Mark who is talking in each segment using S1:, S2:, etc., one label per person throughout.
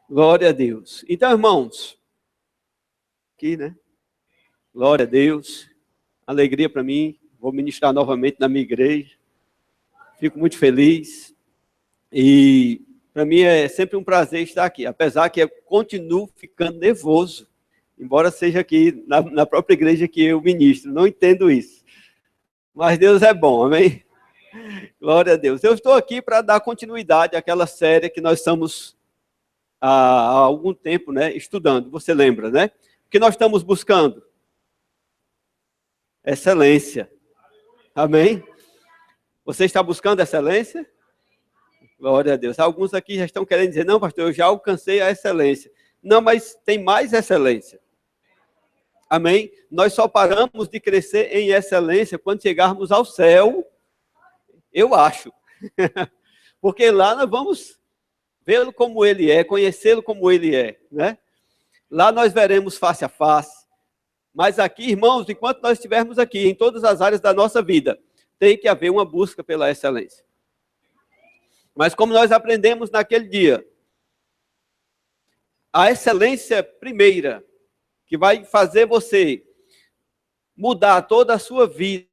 S1: Glória a Deus. Então, irmãos, aqui, né? Glória a Deus. Alegria para mim. Vou ministrar novamente na minha igreja. Fico muito feliz. E para mim é sempre um prazer estar aqui. Apesar que eu continuo ficando nervoso. Embora seja aqui na própria igreja que eu ministro. Não entendo isso. Mas Deus é bom, amém? Glória a Deus. Eu estou aqui para dar continuidade àquela série que nós estamos há algum tempo, né, estudando. Você lembra, né? O que nós estamos buscando? Excelência. Amém? Você está buscando excelência? Glória a Deus. Alguns aqui já estão querendo dizer, não, pastor, eu já alcancei a excelência. Não, mas tem mais excelência. Amém? Nós só paramos de crescer em excelência quando chegarmos ao céu, eu acho. Porque lá nós vamos vê-lo como ele é, conhecê-lo como ele é, né? Lá nós veremos face a face. Mas aqui, irmãos, enquanto nós estivermos aqui, em todas as áreas da nossa vida, tem que haver uma busca pela excelência. Mas como nós aprendemos naquele dia, a excelência primeira, que vai fazer você mudar toda a sua vida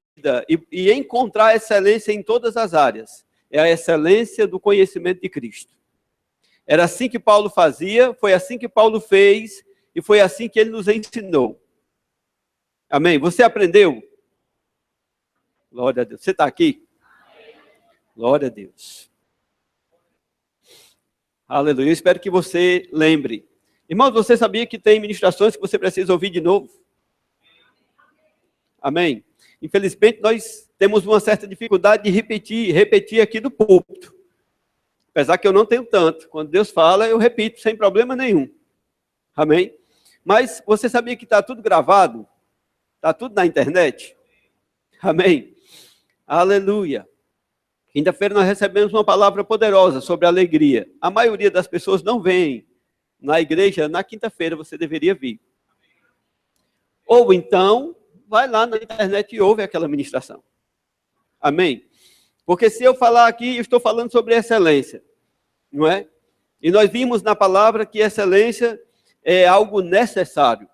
S1: e encontrar excelência em todas as áreas, é a excelência do conhecimento de Cristo. Era assim que Paulo fazia, foi assim que Paulo fez, e foi assim que ele nos ensinou. Amém? Você aprendeu? Glória a Deus. Você está aqui? Glória a Deus. Aleluia. Eu espero que você lembre. Irmãos, você sabia que tem ministrações que você precisa ouvir de novo? Amém? Infelizmente, nós temos uma certa dificuldade de repetir aqui do púlpito. Apesar que eu não tenho tanto. Quando Deus fala, eu repito, sem problema nenhum. Amém? Mas você sabia que está tudo gravado? Está tudo na internet? Amém? Aleluia. Quinta-feira nós recebemos uma palavra poderosa sobre alegria. A maioria das pessoas não vem na igreja na quinta-feira, você deveria vir. Ou então, vai lá na internet e ouve aquela ministração. Amém? Porque se eu falar aqui, eu estou falando sobre excelência, não é? E nós vimos na palavra que excelência é algo necessário.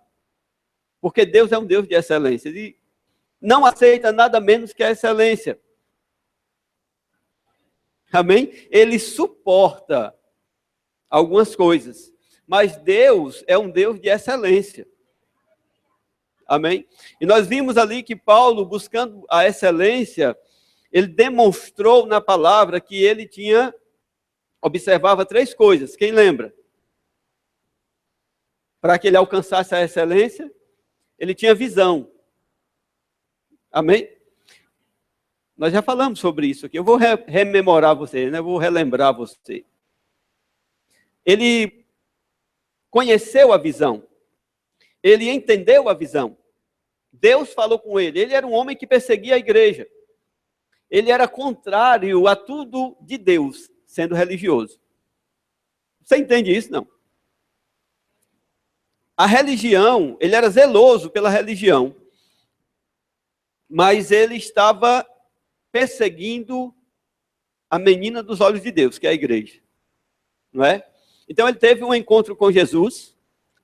S1: Porque Deus é um Deus de excelência. Ele não aceita nada menos que a excelência. Amém? Ele suporta algumas coisas. Mas Deus é um Deus de excelência. Amém? E nós vimos ali que Paulo, buscando a excelência, ele demonstrou na palavra que ele observava 3 coisas. Quem lembra? Para que ele alcançasse a excelência, ele tinha visão. Amém? Nós já falamos sobre isso aqui. Eu vou rememorar você, né? Vou relembrar você. Ele conheceu a visão. Ele entendeu a visão. Deus falou com ele. Ele era um homem que perseguia a igreja. Ele era contrário a tudo de Deus, sendo religioso. Você entende isso? Não. A religião, ele era zeloso pela religião, mas ele estava perseguindo a menina dos olhos de Deus, que é a igreja. Não é? Então ele teve um encontro com Jesus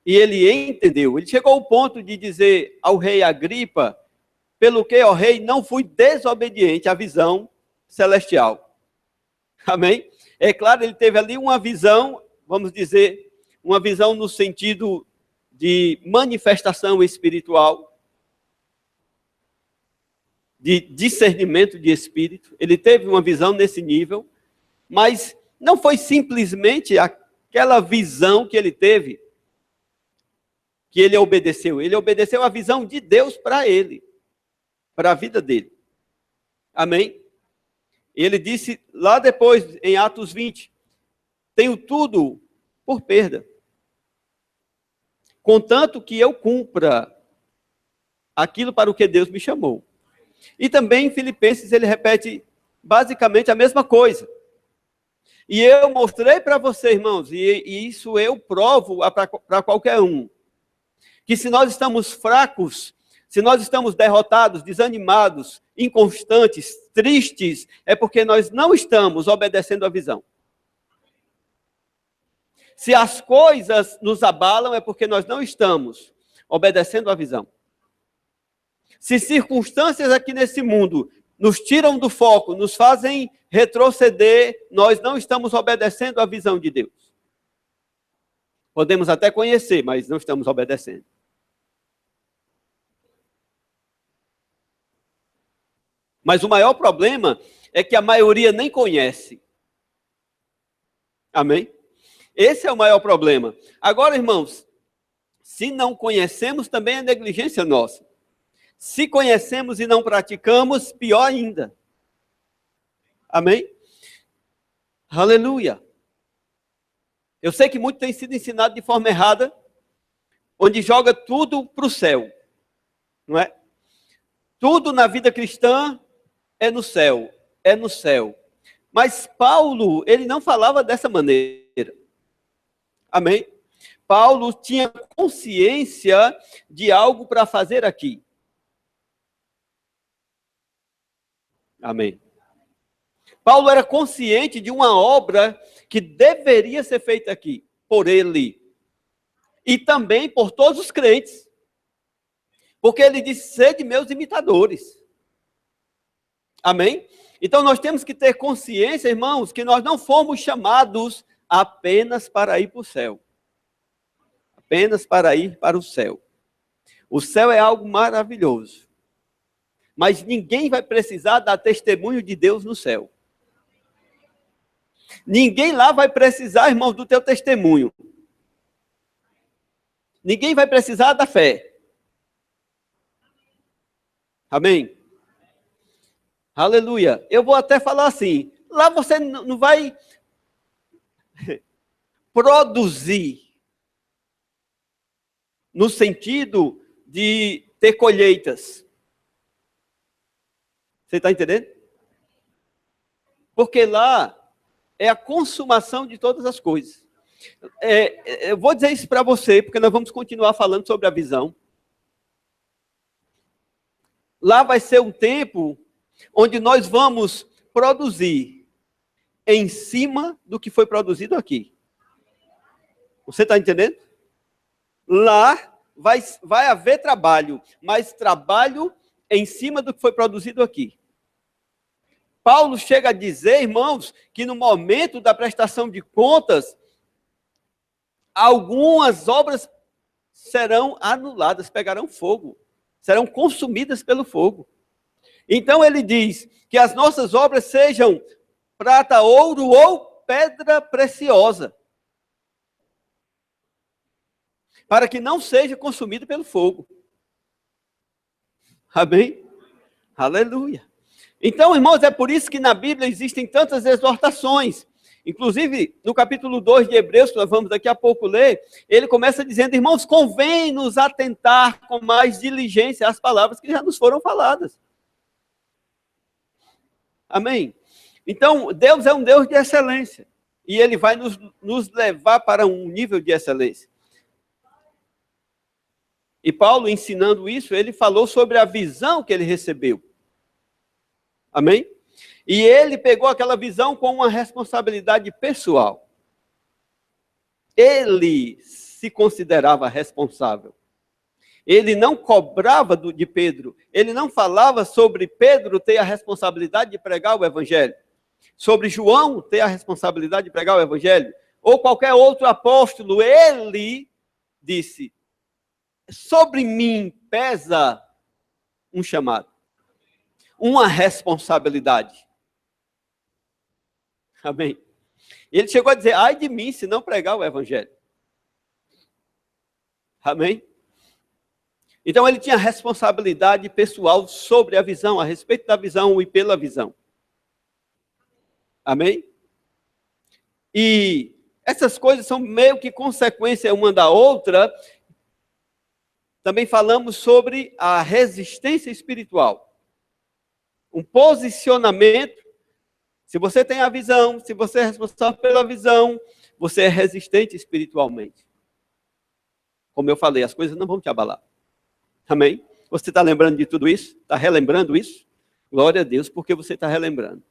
S1: e ele entendeu. Ele chegou ao ponto de dizer ao rei Agripa, pelo que, ó rei, não fui desobediente à visão celestial. Amém? É claro, ele teve ali uma visão, vamos dizer, uma visão no sentido de manifestação espiritual, de discernimento de espírito. Ele teve uma visão nesse nível, mas não foi simplesmente aquela visão que ele teve, que ele obedeceu. Ele obedeceu a visão de Deus para ele, para a vida dele. Amém? Ele disse lá depois, em Atos 20, tenho tudo por perda, contanto que eu cumpra aquilo para o que Deus me chamou. E também em Filipenses ele repete basicamente a mesma coisa. E eu mostrei para você, irmãos, e isso eu provo para qualquer um, que se nós estamos fracos, se nós estamos derrotados, desanimados, inconstantes, tristes, é porque nós não estamos obedecendo a visão. Se as coisas nos abalam, é porque nós não estamos obedecendo à visão. Se circunstâncias aqui nesse mundo nos tiram do foco, nos fazem retroceder, nós não estamos obedecendo à visão de Deus. Podemos até conhecer, mas não estamos obedecendo. Mas o maior problema é que a maioria nem conhece. Amém? Esse é o maior problema. Agora, irmãos, se não conhecemos, também é negligência nossa. Se conhecemos e não praticamos, pior ainda. Amém? Aleluia. Eu sei que muito tem sido ensinado de forma errada, onde joga tudo para o céu. Não é? Tudo na vida cristã é no céu, é no céu. Mas Paulo, ele não falava dessa maneira. Amém? Paulo tinha consciência de algo para fazer aqui. Amém. Paulo era consciente de uma obra que deveria ser feita aqui, por ele. E também por todos os crentes. Porque ele disse, sede meus imitadores. Amém? Então nós temos que ter consciência, irmãos, que nós não fomos chamados apenas para ir para o céu. Apenas para ir para o céu. O céu é algo maravilhoso. Mas ninguém vai precisar dar testemunho de Deus no céu. Ninguém lá vai precisar, irmãos, do teu testemunho. Ninguém vai precisar da fé. Amém? Aleluia. Eu vou até falar assim, lá você não vai produzir no sentido de ter colheitas. Você está entendendo? Porque lá é a consumação de todas as coisas. Eu vou dizer isso para você, porque nós vamos continuar falando sobre a visão. Lá vai ser um tempo onde nós vamos produzir em cima do que foi produzido aqui. Você está entendendo? Lá vai haver trabalho, mas trabalho em cima do que foi produzido aqui. Paulo chega a dizer, irmãos, que no momento da prestação de contas, algumas obras serão anuladas, pegarão fogo, serão consumidas pelo fogo. Então ele diz que as nossas obras sejam prata, ouro ou pedra preciosa, para que não seja consumido pelo fogo. Amém? Aleluia. Então, irmãos, é por isso que na Bíblia existem tantas exortações. Inclusive, no capítulo 2 de Hebreus, que nós vamos daqui a pouco ler, ele começa dizendo, irmãos, convém nos atentar com mais diligência às palavras que já nos foram faladas. Amém? Então, Deus é um Deus de excelência. E ele vai nos levar para um nível de excelência. E Paulo, ensinando isso, ele falou sobre a visão que ele recebeu. Amém? E ele pegou aquela visão com uma responsabilidade pessoal. Ele se considerava responsável. Ele não cobrava de Pedro. Ele não falava sobre Pedro ter a responsabilidade de pregar o evangelho. Sobre João ter a responsabilidade de pregar o evangelho. Ou qualquer outro apóstolo. Ele disse, sobre mim pesa um chamado. Uma responsabilidade. Amém? Ele chegou a dizer, ai de mim se não pregar o evangelho. Amém? Então ele tinha responsabilidade pessoal sobre a visão, a respeito da visão e pela visão. Amém? E essas coisas são meio que consequência uma da outra. Também falamos sobre a resistência espiritual. Um posicionamento. Se você tem a visão, se você é responsável pela visão, você é resistente espiritualmente. Como eu falei, as coisas não vão te abalar. Amém? Você está lembrando de tudo isso? Está relembrando isso? Glória a Deus, porque você está relembrando.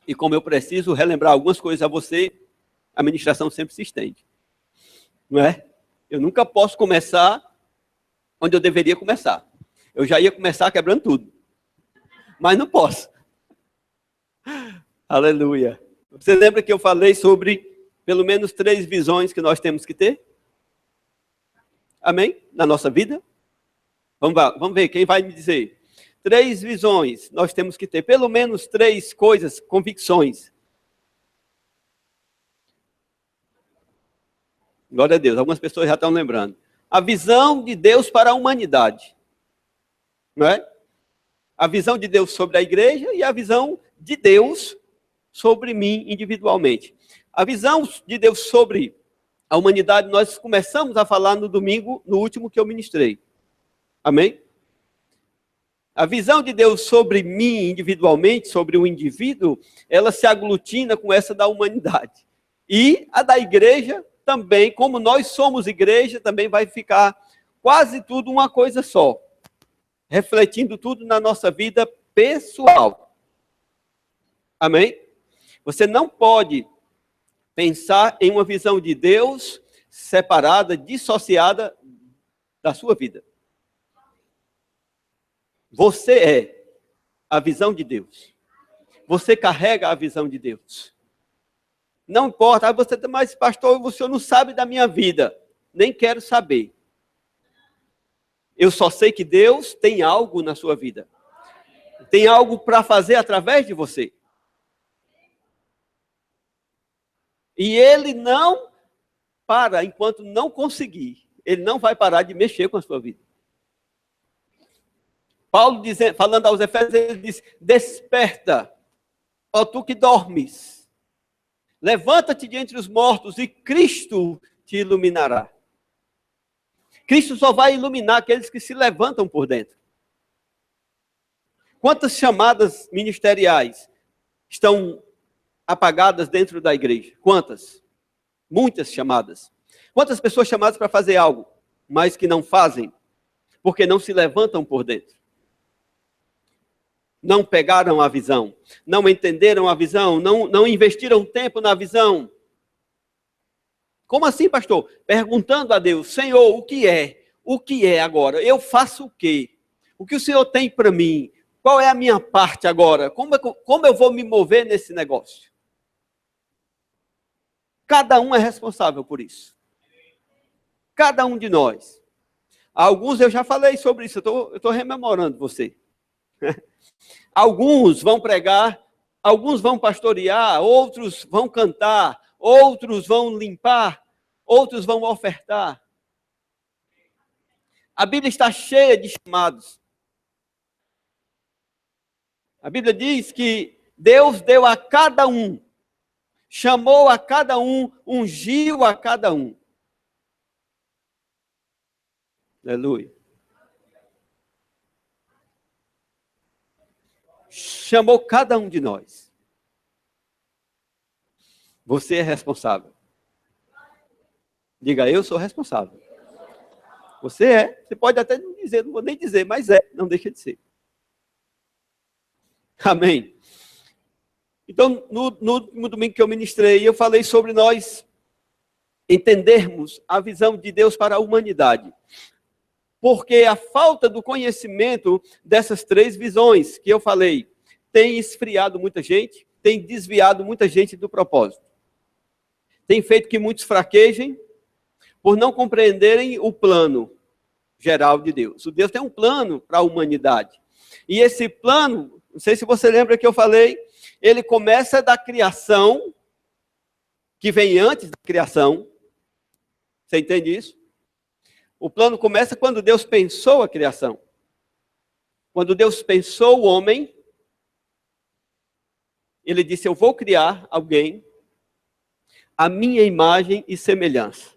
S1: E como eu preciso relembrar algumas coisas a você, a ministração sempre se estende. Não é? Eu nunca posso começar onde eu deveria começar. Eu já ia começar quebrando tudo. Mas não posso. Aleluia. Você lembra que eu falei sobre pelo menos 3 visões que nós temos que ter? Amém? Na nossa vida? Vamos ver, quem vai me dizer? 3 visões, nós temos que ter pelo menos 3 coisas, convicções. Glória a Deus, algumas pessoas já estão lembrando. A visão de Deus para a humanidade. Não é? A visão de Deus sobre a igreja e a visão de Deus sobre mim individualmente. A visão de Deus sobre a humanidade, nós começamos a falar no domingo, no último que eu ministrei. Amém? A visão de Deus sobre mim individualmente, sobre o indivíduo, ela se aglutina com essa da humanidade. E a da igreja também, como nós somos igreja, também vai ficar quase tudo uma coisa só. Refletindo tudo na nossa vida pessoal. Amém? Você não pode pensar em uma visão de Deus separada, dissociada da sua vida. Você é a visão de Deus. Você carrega a visão de Deus. Não importa, você, mas pastor, o senhor não sabe da minha vida. Nem quero saber. Eu só sei que Deus tem algo na sua vida. Tem algo para fazer através de você. E Ele não para enquanto não conseguir. Ele não vai parar de mexer com a sua vida. Paulo, falando aos Efésios, ele diz: desperta, ó tu que dormes. Levanta-te de entre os mortos e Cristo te iluminará. Cristo só vai iluminar aqueles que se levantam por dentro. Quantas chamadas ministeriais estão apagadas dentro da igreja? Quantas? Muitas chamadas. Quantas pessoas chamadas para fazer algo, mas que não fazem, porque não se levantam por dentro? Não pegaram a visão, não entenderam a visão, não investiram tempo na visão. Como assim, pastor? Perguntando a Deus: Senhor, o que é? O que é agora? Eu faço o quê? O que o Senhor tem para mim? Qual é a minha parte agora? Como eu vou me mover nesse negócio? Cada um é responsável por isso. Cada um de nós. Alguns eu já falei sobre isso, eu estou rememorando você. Alguns vão pregar, alguns vão pastorear, outros vão cantar, outros vão limpar, outros vão ofertar. A Bíblia está cheia de chamados. A Bíblia diz que Deus deu a cada um, chamou a cada um, ungiu a cada um. Aleluia. Chamou cada um de nós. Você é responsável. Diga: eu sou responsável. Você é. Você pode até não dizer, não vou nem dizer, mas é. Não deixa de ser. Amém. Então, no último domingo que eu ministrei, eu falei sobre nós entendermos a visão de Deus para a humanidade. Porque a falta do conhecimento dessas 3 visões que eu falei tem esfriado muita gente, tem desviado muita gente do propósito. Tem feito que muitos fraquejem por não compreenderem o plano geral de Deus. O Deus tem um plano para a humanidade. E esse plano, não sei se você lembra que eu falei, ele começa da criação, que vem antes da criação. Você entende isso? O plano começa quando Deus pensou a criação. Quando Deus pensou o homem, ele disse: eu vou criar alguém à minha imagem e semelhança.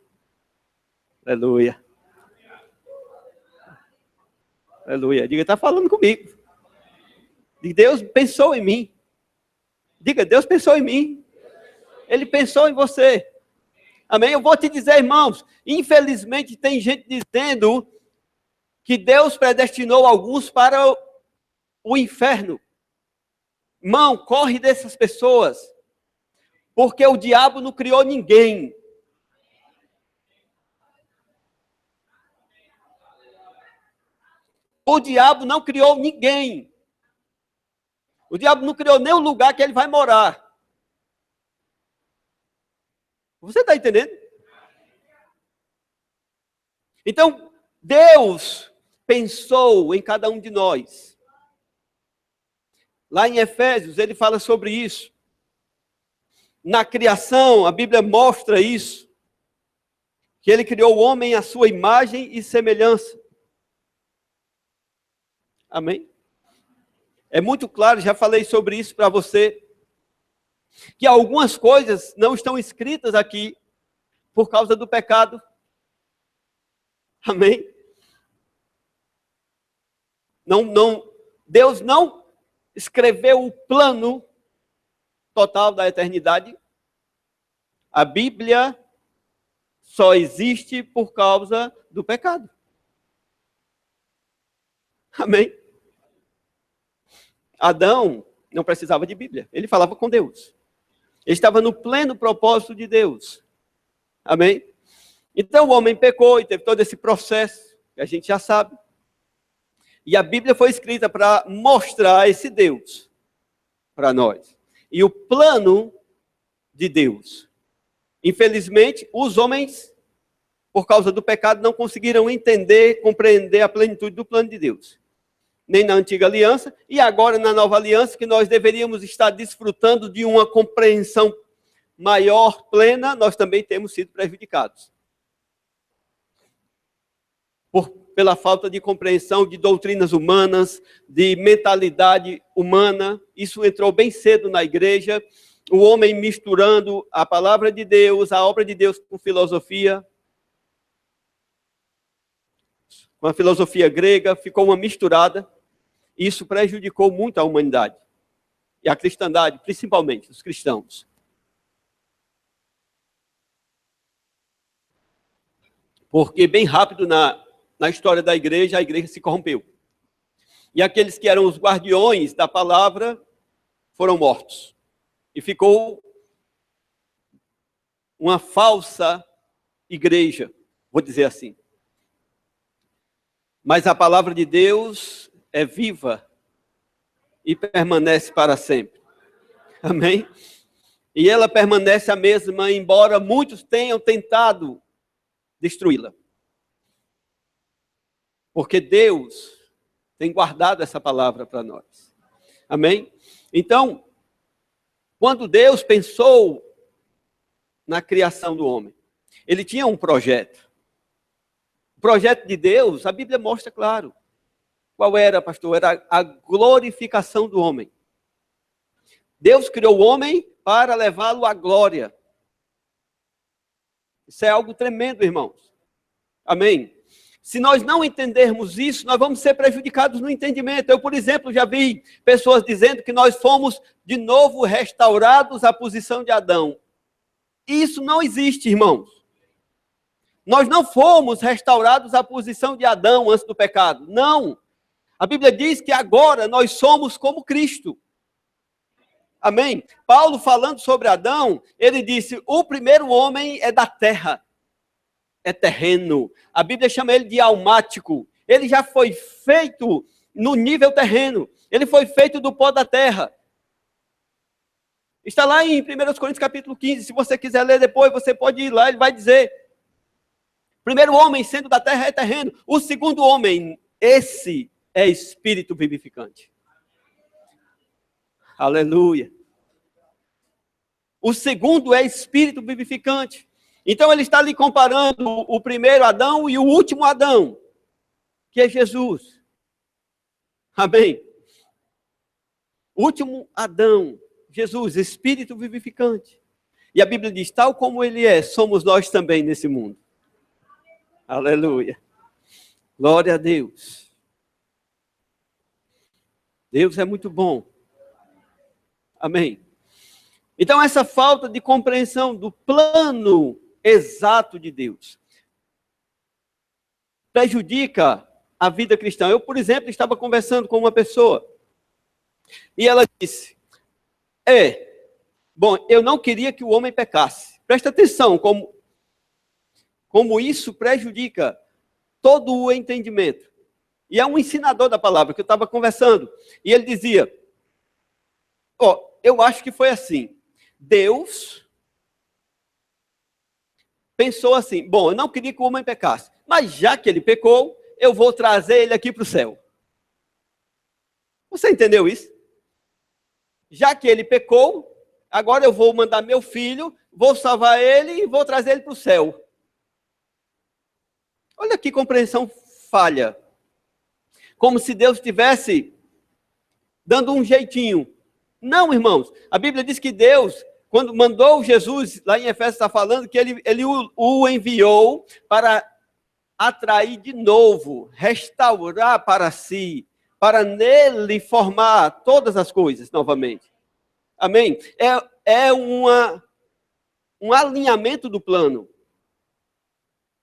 S1: Aleluia. Aleluia. Diga: está falando comigo. Diga: Deus pensou em mim. Diga: Deus pensou em mim. Ele pensou em você. Amém? Eu vou te dizer, irmãos, infelizmente tem gente dizendo que Deus predestinou alguns para o inferno. Irmão, corre dessas pessoas, porque o diabo não criou ninguém. O diabo não criou ninguém. O diabo não criou nem o lugar que ele vai morar. Você está entendendo? Então, Deus pensou em cada um de nós. Lá em Efésios, ele fala sobre isso. Na criação, a Bíblia mostra isso. Que ele criou o homem à sua imagem e semelhança. Amém? É muito claro, já falei sobre isso para você, que algumas coisas não estão escritas aqui por causa do pecado. Amém? Deus não escreveu o plano total da eternidade. A Bíblia só existe por causa do pecado. Amém? Adão não precisava de Bíblia. Ele falava com Deus. Ele estava no pleno propósito de Deus. Amém? Então o homem pecou e teve todo esse processo, que a gente já sabe. E a Bíblia foi escrita para mostrar esse Deus para nós. E o plano de Deus. Infelizmente, os homens, por causa do pecado, não conseguiram entender, compreender a plenitude do plano de Deus. Nem na antiga aliança, e agora na nova aliança, que nós deveríamos estar desfrutando de uma compreensão maior, plena, nós também temos sido prejudicados. Pela falta de compreensão de doutrinas humanas, de mentalidade humana. Isso entrou bem cedo na igreja. O homem misturando a palavra de Deus, a obra de Deus com filosofia. Com a filosofia grega, ficou uma misturada. Isso prejudicou muito a humanidade. E a cristandade, principalmente, os cristãos. Porque bem rápido na história da igreja, a igreja se corrompeu. E aqueles que eram os guardiões da palavra foram mortos. E ficou uma falsa igreja, vou dizer assim. Mas a palavra de Deus é viva e permanece para sempre. Amém? E ela permanece a mesma, embora muitos tenham tentado destruí-la. Porque Deus tem guardado essa palavra para nós. Amém? Então, quando Deus pensou na criação do homem, ele tinha um projeto. O projeto de Deus, a Bíblia mostra claro. Qual era, pastor? Era a glorificação do homem. Deus criou o homem para levá-lo à glória. Isso é algo tremendo, irmãos. Amém? Se nós não entendermos isso, nós vamos ser prejudicados no entendimento. Eu, por exemplo, já vi pessoas dizendo que nós fomos de novo restaurados à posição de Adão. Isso não existe, irmãos. Nós não fomos restaurados à posição de Adão antes do pecado. Não. A Bíblia diz que agora nós somos como Cristo. Amém? Paulo, falando sobre Adão, ele disse, o primeiro homem é da terra. É terreno. A Bíblia chama ele de almático. Ele já foi feito no nível terreno. Ele foi feito do pó da terra. Está lá em 1 Coríntios capítulo 15. Se você quiser ler depois, você pode ir lá. Ele vai dizer. Primeiro homem, sendo da terra, é terreno. O segundo homem, esse é espírito vivificante. Aleluia. O segundo é espírito vivificante. Então ele está ali comparando o primeiro Adão e o último Adão, que é Jesus. Amém? Último Adão, Jesus, espírito vivificante. E a Bíblia diz, tal como ele é, somos nós também nesse mundo. Aleluia. Glória a Deus. Deus é muito bom. Amém. Então essa falta de compreensão do plano exato de Deus prejudica a vida cristã. Eu, por exemplo, estava conversando com uma pessoa e ela disse, Bom, eu não queria que o homem pecasse. Presta atenção como isso prejudica todo o entendimento. E é um ensinador da palavra que eu estava conversando. E ele dizia, eu acho que foi assim. Deus pensou assim, bom, eu não queria que o homem pecasse. Mas já que ele pecou, eu vou trazer ele aqui para o céu. Você entendeu isso? Já que ele pecou, agora eu vou mandar meu filho, vou salvar ele e vou trazer ele para o céu. Olha que compreensão falha. Como se Deus estivesse dando um jeitinho. Não, irmãos. A Bíblia diz que Deus, quando mandou Jesus, lá em Efésios está falando, que ele o enviou para atrair de novo, restaurar para si, para nele formar todas as coisas novamente. Amém? É um alinhamento do plano.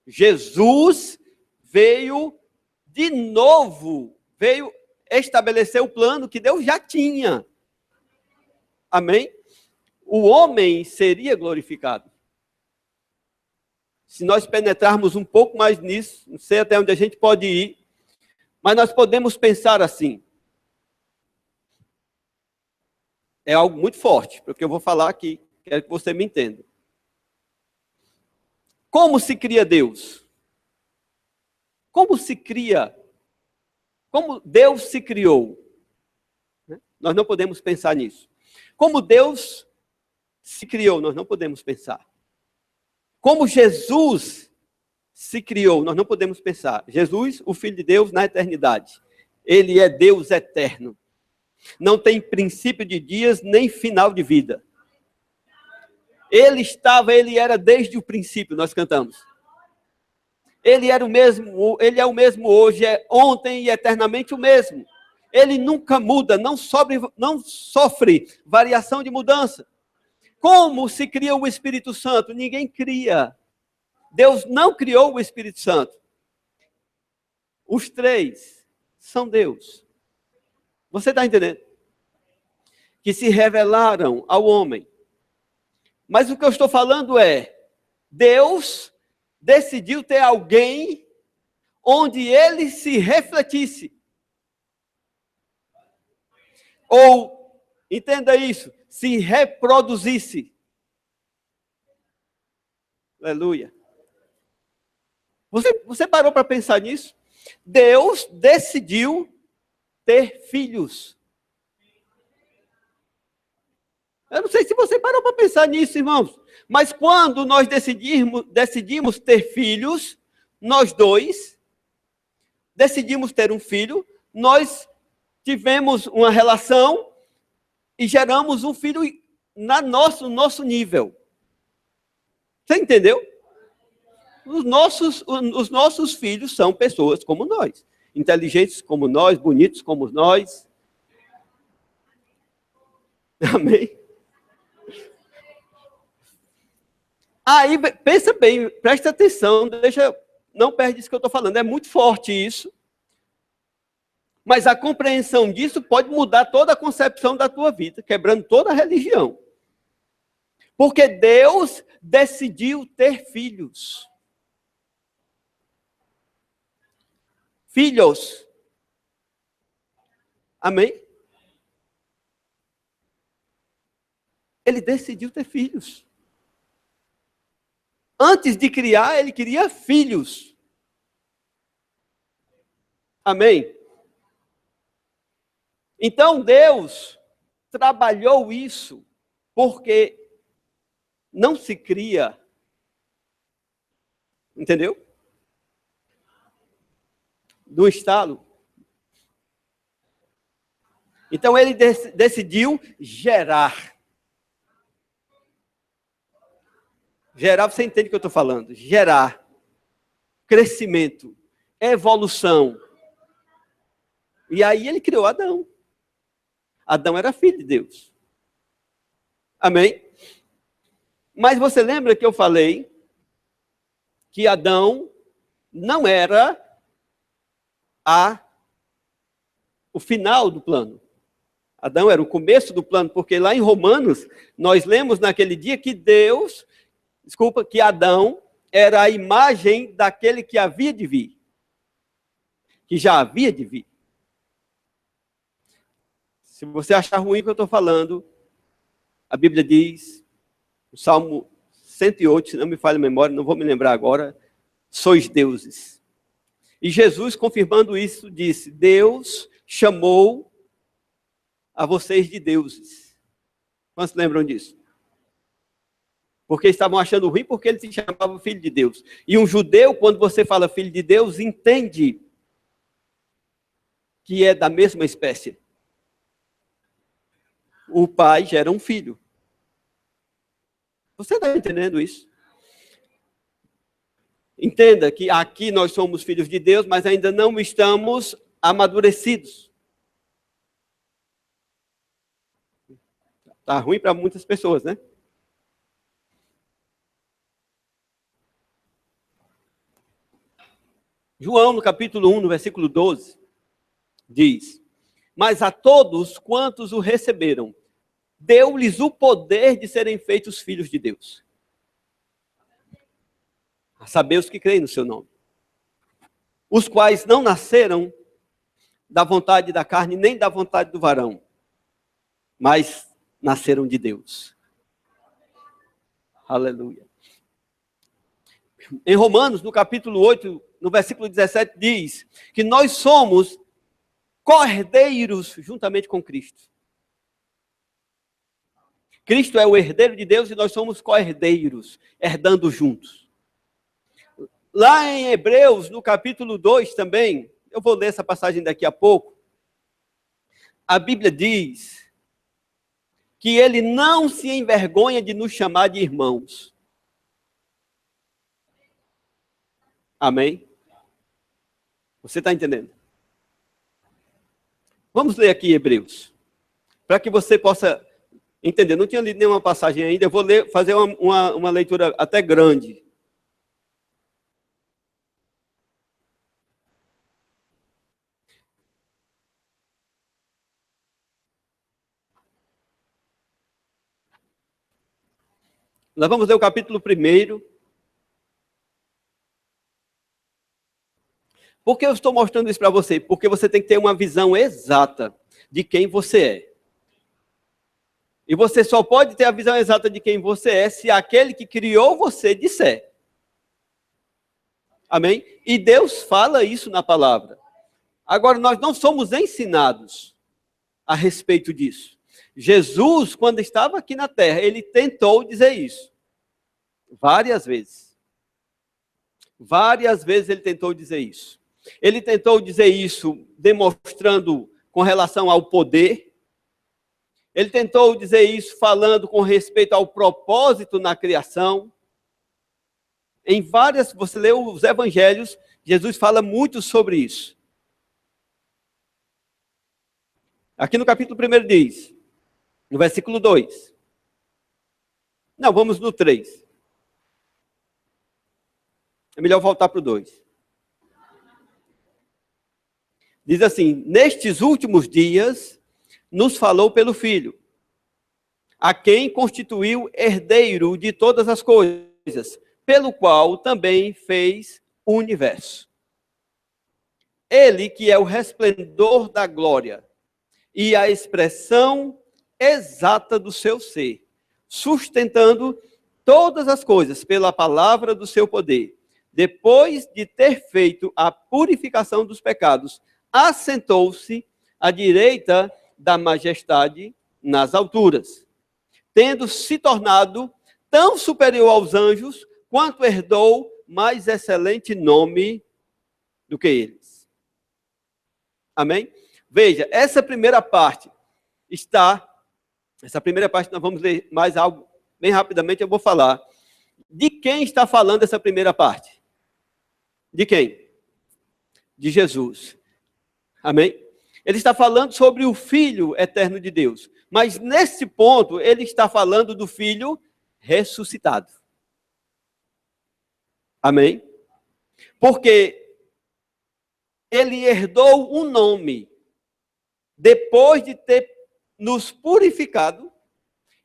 S1: Jesus veio de novo, veio estabelecer o plano que Deus já tinha. Amém? O homem seria glorificado. Se nós penetrarmos um pouco mais nisso, não sei até onde a gente pode ir, mas nós podemos pensar assim. É algo muito forte, porque eu vou falar aqui, quero que você me entenda. Como se cria Deus? Como se cria? Como Deus se criou? Nós não podemos pensar nisso. Como Deus se criou, nós não podemos pensar. Como Jesus se criou, nós não podemos pensar. Jesus, o Filho de Deus na eternidade. Ele é Deus eterno. Não tem princípio de dias, nem final de vida. Ele era desde o princípio, nós cantamos. Ele é o mesmo hoje, é ontem e eternamente o mesmo. Ele nunca muda, não sofre variação de mudança. Como se cria o Espírito Santo? Ninguém cria. Deus não criou o Espírito Santo. Os três são Deus. Você está entendendo? Que se revelaram ao homem. Mas o que eu estou falando é, Deus decidiu ter alguém onde ele se refletisse. Ou, entenda isso, se reproduzisse. Aleluia. Você parou para pensar nisso? Deus decidiu ter filhos. Eu não sei se você parou para pensar nisso, irmãos. Mas quando nós decidimos ter filhos, nós dois decidimos ter um filho, nós tivemos uma relação e geramos um filho no nosso nível. Você entendeu? Os nossos filhos são pessoas como nós. Inteligentes como nós, bonitos como nós. Amém? Aí, pensa bem, presta atenção, não perde isso que eu estou falando, é muito forte isso. Mas a compreensão disso pode mudar toda a concepção da tua vida, quebrando toda a religião. Porque Deus decidiu ter filhos. Filhos. Amém? Ele decidiu ter filhos. Antes de criar, ele queria filhos. Amém? Então, Deus trabalhou isso, porque não se cria. Entendeu? Do estalo. Então, ele decidiu gerar. Gerar, você entende o que eu estou falando? Gerar. Crescimento. Evolução. E aí ele criou Adão. Adão era filho de Deus. Amém? Mas você lembra que eu falei que Adão não era o final do plano. Adão era o começo do plano, porque lá em Romanos, nós lemos naquele dia que que Adão era a imagem daquele que havia de vir. Que já havia de vir. Se você achar ruim o que eu estou falando, a Bíblia diz, o Salmo 108, se não me falha a memória, não vou me lembrar agora, sois deuses. E Jesus, confirmando isso, disse, Deus chamou a vocês de deuses. Quantos lembram disso? Porque estavam achando ruim porque ele se chamava filho de Deus. E um judeu, quando você fala filho de Deus, entende que é da mesma espécie. O pai gera um filho. Você está entendendo isso? Entenda que aqui nós somos filhos de Deus, mas ainda não estamos amadurecidos. Está ruim para muitas pessoas, né? João, no capítulo 1, no versículo 12, diz, mas a todos quantos o receberam, deu-lhes o poder de serem feitos filhos de Deus. A saber os que creem no seu nome. Os quais não nasceram da vontade da carne, nem da vontade do varão, mas nasceram de Deus. Aleluia. Em Romanos, no capítulo 8, no versículo 17, diz que nós somos co-herdeiros juntamente com Cristo. Cristo é o herdeiro de Deus e nós somos co-herdeiros, herdando juntos. Lá em Hebreus, no capítulo 2 também, eu vou ler essa passagem daqui a pouco, a Bíblia diz que ele não se envergonha de nos chamar de irmãos. Amém? Você está entendendo? Vamos ler aqui Hebreus, para que você possa entender. Não tinha lido nenhuma passagem ainda, eu vou ler, fazer uma leitura até grande. Nós vamos ler o capítulo 1. Por que eu estou mostrando isso para você? Porque você tem que ter uma visão exata de quem você é. E você só pode ter a visão exata de quem você é se aquele que criou você disser. Amém? E Deus fala isso na palavra. Agora, nós não somos ensinados a respeito disso. Jesus, quando estava aqui na terra, ele tentou dizer isso. Várias vezes. Várias vezes ele tentou dizer isso. Ele tentou dizer isso demonstrando com relação ao poder. Ele tentou dizer isso falando com respeito ao propósito na criação. Em várias, você lê os evangelhos, Jesus fala muito sobre isso. Aqui no capítulo 1 diz, no versículo 2. Não, vamos no 3. É melhor voltar para o 2. Diz assim, nestes últimos dias, nos falou pelo Filho, a quem constituiu herdeiro de todas as coisas, pelo qual também fez o universo. Ele que é o resplendor da glória e a expressão exata do seu ser, sustentando todas as coisas pela palavra do seu poder, depois de ter feito a purificação dos pecados, assentou-se à direita da majestade nas alturas, tendo se tornado tão superior aos anjos, quanto herdou mais excelente nome do que eles. Amém? Veja, essa primeira parte nós vamos ler mais algo, bem rapidamente eu vou falar. De quem está falando essa primeira parte? De quem? De Jesus. Amém? Ele está falando sobre o Filho eterno de Deus. Mas nesse ponto, ele está falando do Filho ressuscitado. Amém? Porque ele herdou um nome depois de ter nos purificado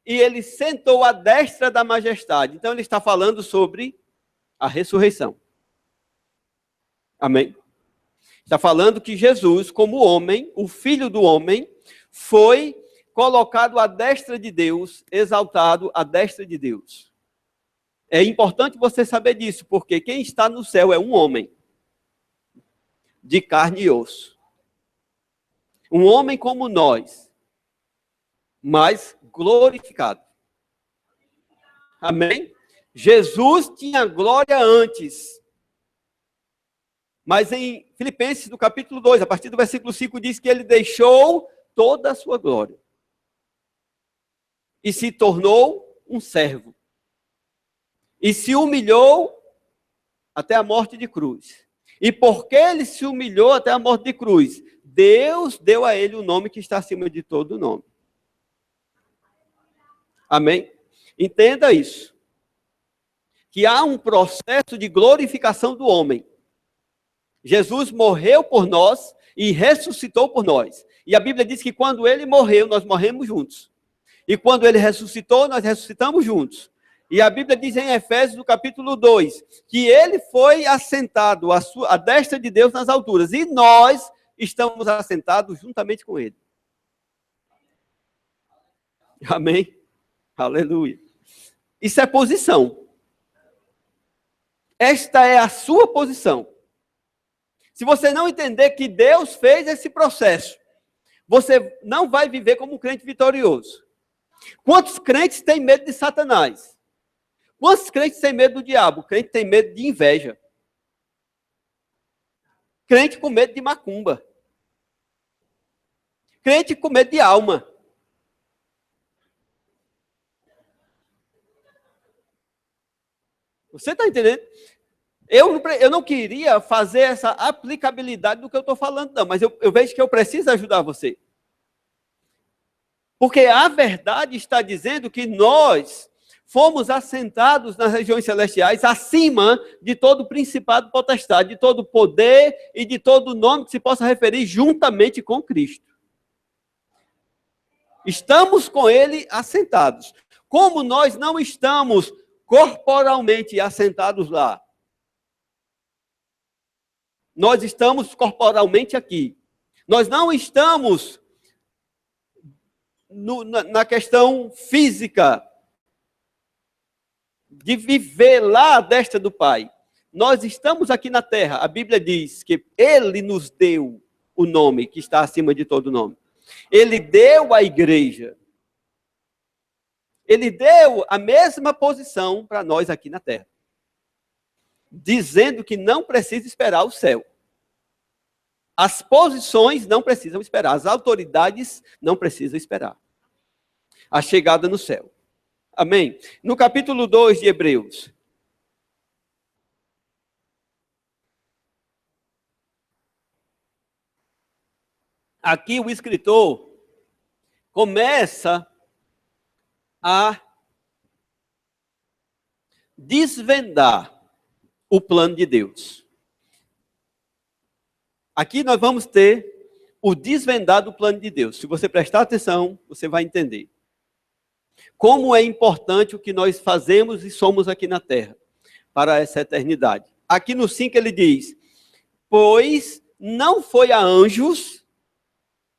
S1: e ele sentou à destra da majestade. Então ele está falando sobre a ressurreição. Amém? Está falando que Jesus, como homem, o Filho do homem, foi colocado à destra de Deus, exaltado à destra de Deus. É importante você saber disso, porque quem está no céu é um homem, de carne e osso. Um homem como nós, mas glorificado. Amém? Jesus tinha glória antes. Mas em Filipenses, no capítulo 2, a partir do versículo 5, diz que ele deixou toda a sua glória. E se tornou um servo. E se humilhou até a morte de cruz. E porque ele se humilhou até a morte de cruz, Deus deu a ele o nome que está acima de todo nome. Amém? Entenda isso. Que há um processo de glorificação do homem. Jesus morreu por nós e ressuscitou por nós. E a Bíblia diz que quando ele morreu, nós morremos juntos. E quando ele ressuscitou, nós ressuscitamos juntos. E a Bíblia diz em Efésios, no capítulo 2, que ele foi assentado à destra de Deus nas alturas. E nós estamos assentados juntamente com ele. Amém? Aleluia. Isso é posição. Esta é a sua posição. Se você não entender que Deus fez esse processo, você não vai viver como um crente vitorioso. Quantos crentes têm medo de Satanás? Quantos crentes têm medo do diabo? Crente tem medo de inveja. Crente com medo de macumba. Crente com medo de alma. Você está entendendo? Eu não queria fazer essa aplicabilidade do que eu estou falando, não, mas eu vejo que eu preciso ajudar você. Porque a verdade está dizendo que nós fomos assentados nas regiões celestiais acima de todo principado, potestade, de todo poder e de todo nome que se possa referir juntamente com Cristo. Estamos com ele assentados. Como nós não estamos corporalmente assentados lá, nós estamos corporalmente aqui. Nós não estamos na questão física de viver lá à destra do Pai. Nós estamos aqui na terra. A Bíblia diz que ele nos deu o nome que está acima de todo nome. Ele deu à igreja. Ele deu a mesma posição para nós aqui na terra. Dizendo que não precisa esperar o céu. As posições não precisam esperar. As autoridades não precisam esperar a chegada no céu. Amém? No capítulo 2 de Hebreus. Aqui o escritor começa a desvendar o plano de Deus. Aqui nós vamos ter o desvendar do plano de Deus. Se você prestar atenção, você vai entender. Como é importante o que nós fazemos e somos aqui na terra, para essa eternidade. Aqui no 5 ele diz, pois não foi a anjos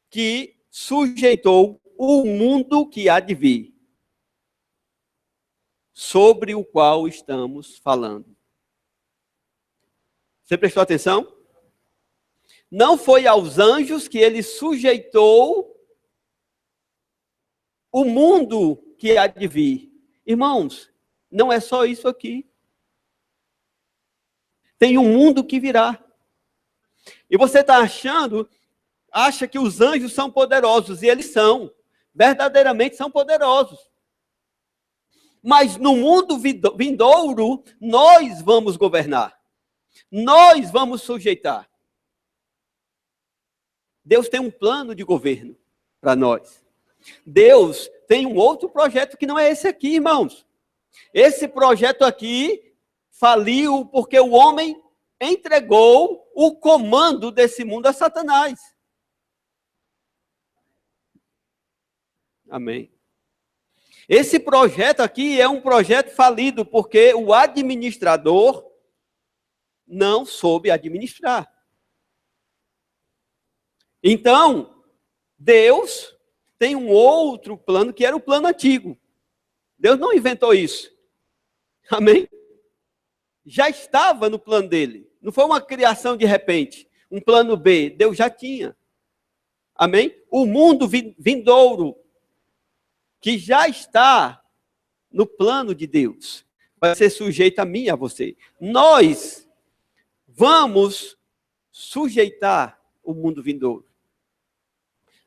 S1: que sujeitou o mundo que há de vir, sobre o qual estamos falando. Você prestou atenção? Não foi aos anjos que ele sujeitou o mundo que há de vir. Irmãos, não é só isso aqui. Tem um mundo que virá. E você está acha que os anjos são poderosos, e eles são. Verdadeiramente são poderosos. Mas no mundo vindouro, nós vamos governar. Nós vamos sujeitar. Deus tem um plano de governo para nós. Deus tem um outro projeto que não é esse aqui, irmãos. Esse projeto aqui faliu porque o homem entregou o comando desse mundo a Satanás. Amém. Esse projeto aqui é um projeto falido, porque o administrador não soube administrar. Então, Deus tem um outro plano, que era o plano antigo. Deus não inventou isso. Amém? Já estava no plano dele. Não foi uma criação de repente. Um plano B. Deus já tinha. Amém? O mundo vindouro, que já está no plano de Deus, vai ser sujeito a mim e a você. Nós vamos sujeitar o mundo vindouro.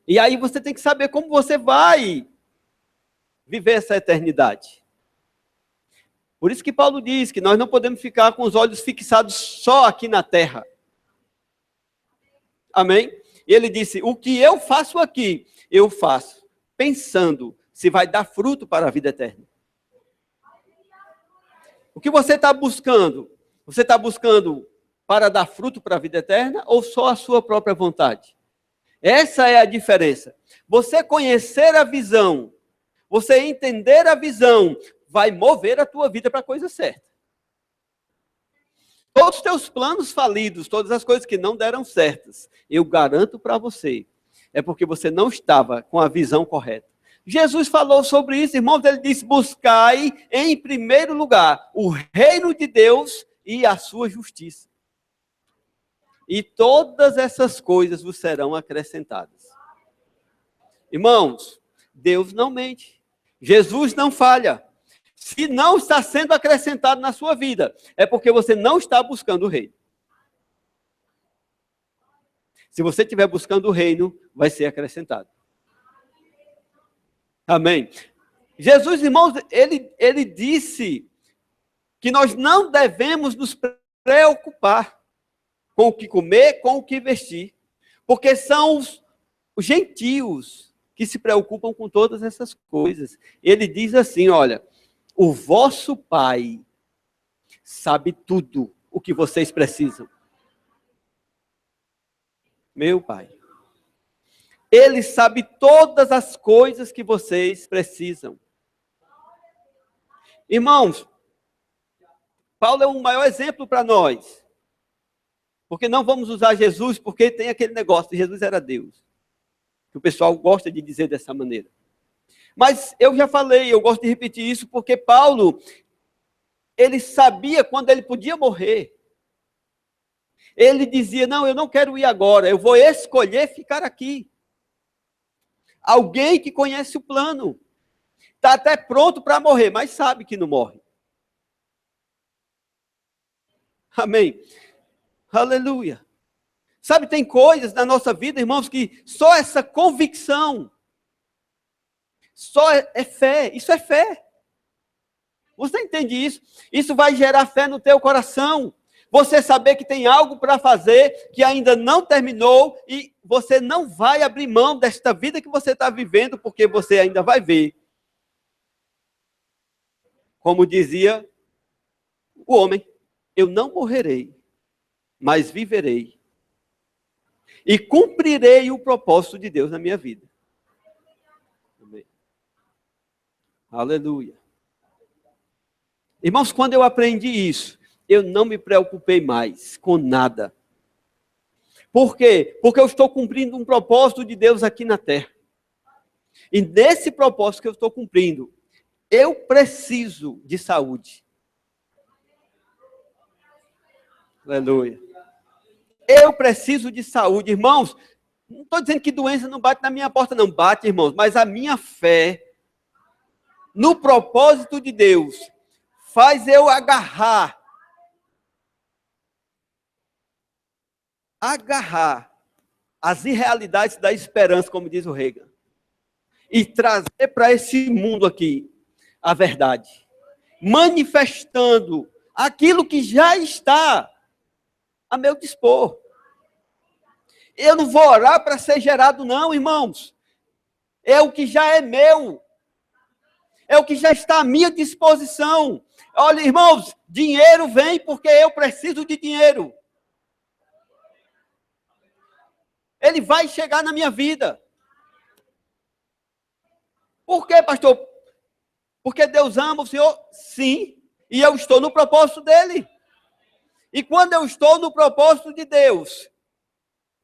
S1: E aí você tem que saber como você vai viver essa eternidade. Por isso que Paulo diz que nós não podemos ficar com os olhos fixados só aqui na terra. Amém? E ele disse, o que eu faço aqui, eu faço pensando se vai dar fruto para a vida eterna. O que você está buscando? Você está buscando para dar fruto para a vida eterna ou só a sua própria vontade? Essa é a diferença. Você conhecer a visão, você entender a visão, vai mover a tua vida para a coisa certa. Todos os teus planos falidos, todas as coisas que não deram certas, eu garanto para você, é porque você não estava com a visão correta. Jesus falou sobre isso, irmãos, ele disse, buscai em primeiro lugar o reino de Deus e a sua justiça. E todas essas coisas vos serão acrescentadas. Irmãos, Deus não mente. Jesus não falha. Se não está sendo acrescentado na sua vida, é porque você não está buscando o reino. Se você estiver buscando o reino, vai ser acrescentado. Amém. Jesus, irmãos, ele disse que nós não devemos nos preocupar com o que comer, com o que vestir, porque são os gentios que se preocupam com todas essas coisas. Ele diz assim, olha, o vosso Pai sabe tudo o que vocês precisam. Meu Pai. Ele sabe todas as coisas que vocês precisam. Irmãos, Paulo é um maior exemplo para nós. Porque não vamos usar Jesus, porque tem aquele negócio de Jesus era Deus. Que o pessoal gosta de dizer dessa maneira. Mas eu já falei, eu gosto de repetir isso, porque Paulo, ele sabia quando ele podia morrer. Ele dizia, não, eu não quero ir agora, eu vou escolher ficar aqui. Alguém que conhece o plano. Está até pronto para morrer, mas sabe que não morre. Amém. Aleluia. Sabe, tem coisas na nossa vida, irmãos, que só essa convicção, só é fé. Isso é fé. Você entende isso? Isso vai gerar fé no teu coração. Você saber que tem algo para fazer, que ainda não terminou, e você não vai abrir mão desta vida que você está vivendo, porque você ainda vai ver. Como dizia o homem, eu não morrerei, mas viverei. E cumprirei o propósito de Deus na minha vida. Amém. Aleluia. Irmãos, quando eu aprendi isso, eu não me preocupei mais com nada. Por quê? Porque eu estou cumprindo um propósito de Deus aqui na terra. E nesse propósito que eu estou cumprindo, eu preciso de saúde. Aleluia. Eu preciso de saúde. Irmãos, não estou dizendo que doença não bate na minha porta, não. Bate, irmãos. Mas a minha fé no propósito de Deus faz eu agarrar as irrealidades da esperança, como diz o Reagan, e trazer para esse mundo aqui a verdade, manifestando aquilo que já está a meu dispor. Eu não vou orar para ser gerado, não, irmãos. É o que já é meu. É o que já está à minha disposição. Olha, irmãos, dinheiro vem porque eu preciso de dinheiro. Ele vai chegar na minha vida. Por quê, pastor? Porque Deus ama o Senhor? Sim. E eu estou no propósito dele. E quando eu estou no propósito de Deus,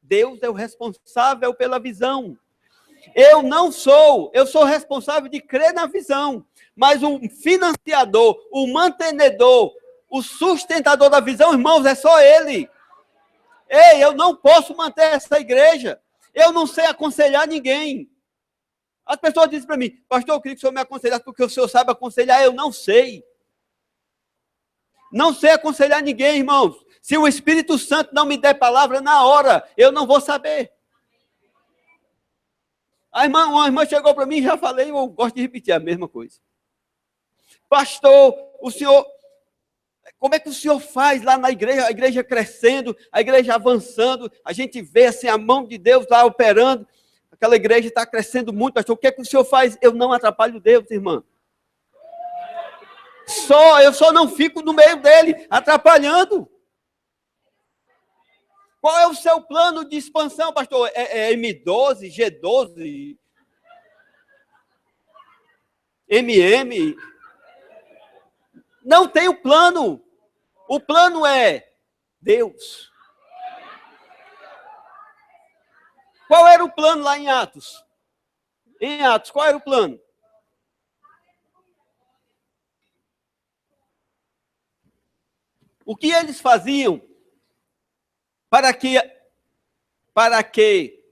S1: Deus é o responsável pela visão. Eu sou responsável de crer na visão. Mas o financiador, o mantenedor, o sustentador da visão, irmãos, é só ele. Ei, eu não posso manter essa igreja. Eu não sei aconselhar ninguém. As pessoas dizem para mim, pastor, eu queria que o senhor me aconselhasse, porque o senhor sabe aconselhar. Eu não sei. Não sei aconselhar ninguém, irmãos. Se o Espírito Santo não me der palavra na hora, eu não vou saber. Uma irmã chegou para mim, já falei, eu gosto de repetir a mesma coisa. Pastor, o senhor, como é que o senhor faz lá na igreja, a igreja crescendo, a igreja avançando, a gente vê assim a mão de Deus lá operando, aquela igreja está crescendo muito, pastor, o que é que o senhor faz? Eu não atrapalho Deus, irmã. Eu só não fico no meio dele, atrapalhando. Qual é o seu plano de expansão, pastor? É M12, G12, MM? Não tem o plano. O plano é Deus. Qual era o plano lá em Atos? Em Atos, qual era o plano? O que eles faziam para que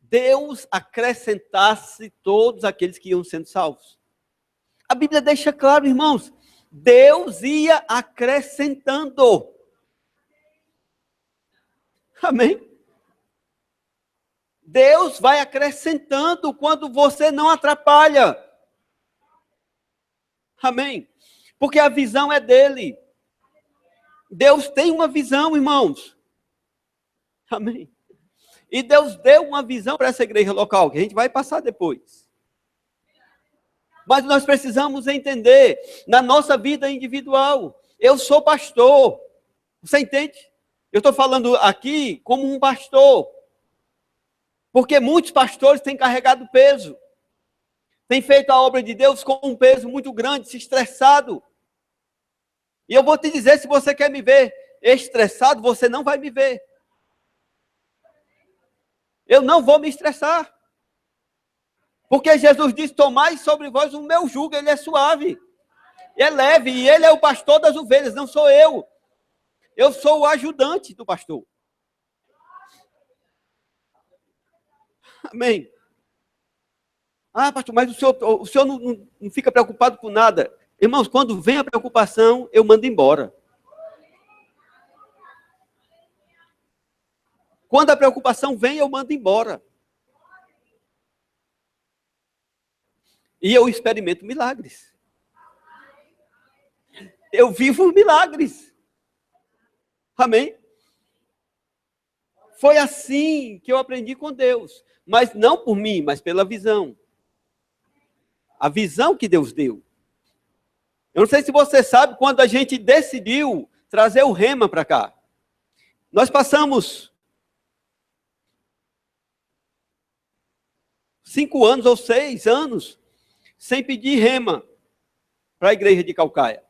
S1: Deus acrescentasse todos aqueles que iam sendo salvos? A Bíblia deixa claro, irmãos, Deus ia acrescentando. Amém? Deus vai acrescentando quando você não atrapalha. Amém? Porque a visão é dele. Deus tem uma visão, irmãos. Amém? E Deus deu uma visão para essa igreja local, que a gente vai passar depois. Mas nós precisamos entender, na nossa vida individual, eu sou pastor. Você entende? Eu estou falando aqui como um pastor. Porque muitos pastores têm carregado peso. Têm feito a obra de Deus com um peso muito grande, se estressado. E eu vou te dizer, se você quer me ver estressado, você não vai me ver. Eu não vou me estressar. Porque Jesus disse, tomai sobre vós o meu jugo, ele é suave. É leve, e ele é o pastor das ovelhas, não sou eu. Eu sou o ajudante do pastor. Amém. Ah, pastor, mas o senhor não fica preocupado com nada. Irmãos, quando vem a preocupação, eu mando embora. Quando a preocupação vem, eu mando embora. E eu experimento milagres. Eu vivo milagres. Amém? Foi assim que eu aprendi com Deus. Mas não por mim, mas pela visão. A visão que Deus deu. Eu não sei se você sabe, quando a gente decidiu trazer o rema para cá. Nós passamos 5 anos ou 6 anos sem pedir rema para a igreja de Caucaia.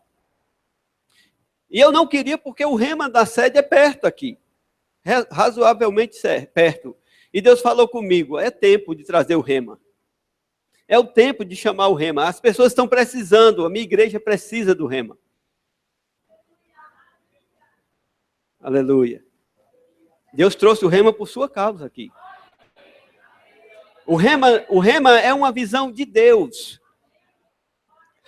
S1: E eu não queria porque o rema da sede é perto aqui. Razoavelmente perto. E Deus falou comigo, é tempo de trazer o rema. É o tempo de chamar o rema. As pessoas estão precisando, a minha igreja precisa do rema. Aleluia. Deus trouxe o rema por sua causa aqui. O rema é uma visão de Deus.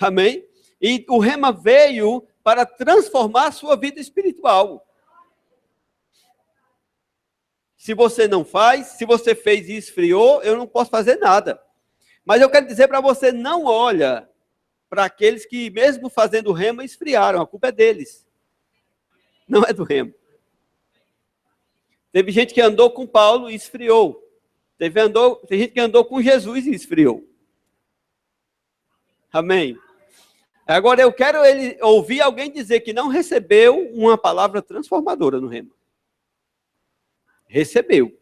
S1: Amém? E o rema veio para transformar a sua vida espiritual. Se você não faz, se você fez e esfriou, eu não posso fazer nada. Mas eu quero dizer para você, não olha para aqueles que, mesmo fazendo rema, esfriaram. A culpa é deles. Não é do rema. Teve gente que andou com Paulo e esfriou. Tem gente que andou com Jesus e esfriou. Amém? Agora eu quero ouvir alguém dizer que não recebeu uma palavra transformadora no rema. Recebeu.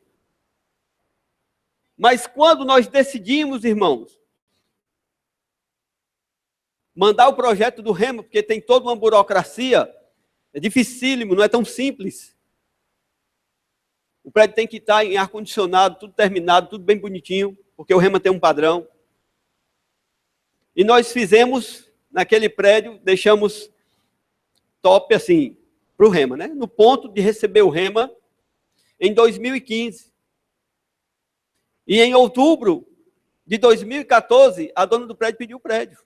S1: Mas quando nós decidimos, irmãos, Mandar o projeto do Rema, porque tem toda uma burocracia, é dificílimo, não é tão simples. O prédio tem que estar em ar-condicionado, tudo terminado, tudo bem bonitinho, porque o Rema tem um padrão. E nós fizemos, naquele prédio, deixamos top, assim, para o Rema, né? No ponto de receber o Rema em 2015. E em outubro de 2014, a dona do prédio pediu o prédio.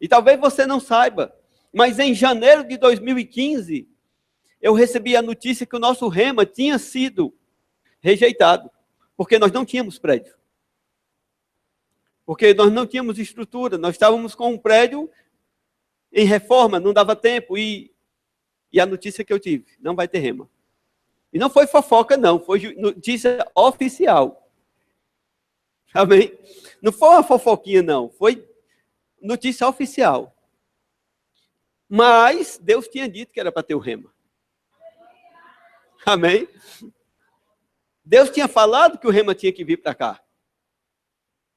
S1: E talvez você não saiba, mas em janeiro de 2015, eu recebi a notícia que o nosso Rema tinha sido rejeitado, porque nós não tínhamos prédio. Porque nós não tínhamos estrutura, nós estávamos com um prédio em reforma, não dava tempo, e a notícia que eu tive, não vai ter Rema. E não foi fofoca, não, foi notícia oficial. Amém? Não foi uma fofoquinha, não, foi notícia oficial. Mas Deus tinha dito que era para ter o Rema. Amém? Deus tinha falado que o Rema tinha que vir para cá.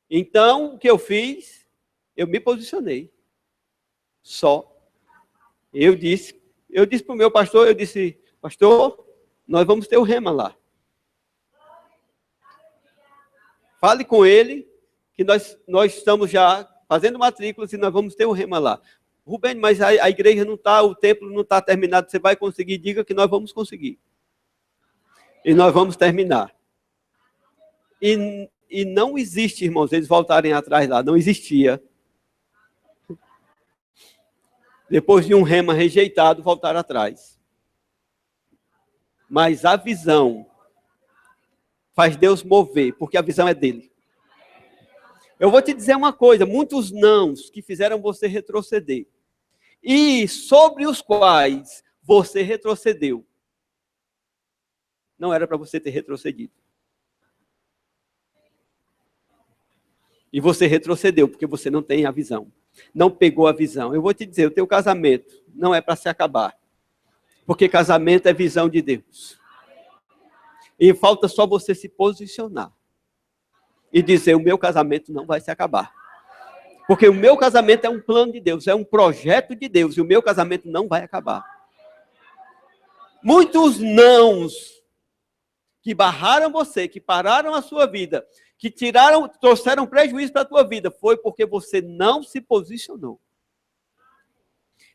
S1: Então, o que eu fiz? Eu me posicionei. Só. Eu disse para o meu pastor, pastor, nós vamos ter o Rema lá. Fale com ele, que nós estamos já fazendo matrículas e nós vamos ter o Rema lá. Rubem, mas a igreja não está, o templo não está terminado, você vai conseguir? Diga que nós vamos conseguir. E nós vamos terminar. E não existe, irmãos, eles voltarem atrás lá, não existia. Depois de um Rema rejeitado, voltar atrás. Mas a visão faz Deus mover, porque a visão é dele. Eu vou te dizer uma coisa, muitos nãos que fizeram você retroceder, e sobre os quais você retrocedeu, não era para você ter retrocedido. E você retrocedeu, porque você não tem a visão. Não pegou a visão. Eu vou te dizer, o teu casamento não é para se acabar. Porque casamento é visão de Deus. E falta só você se posicionar. E dizer, o meu casamento não vai se acabar. Porque o meu casamento é um plano de Deus, é um projeto de Deus. E o meu casamento não vai acabar. Muitos nãos que barraram você, que pararam a sua vida, que trouxeram prejuízo para a tua vida, foi porque você não se posicionou.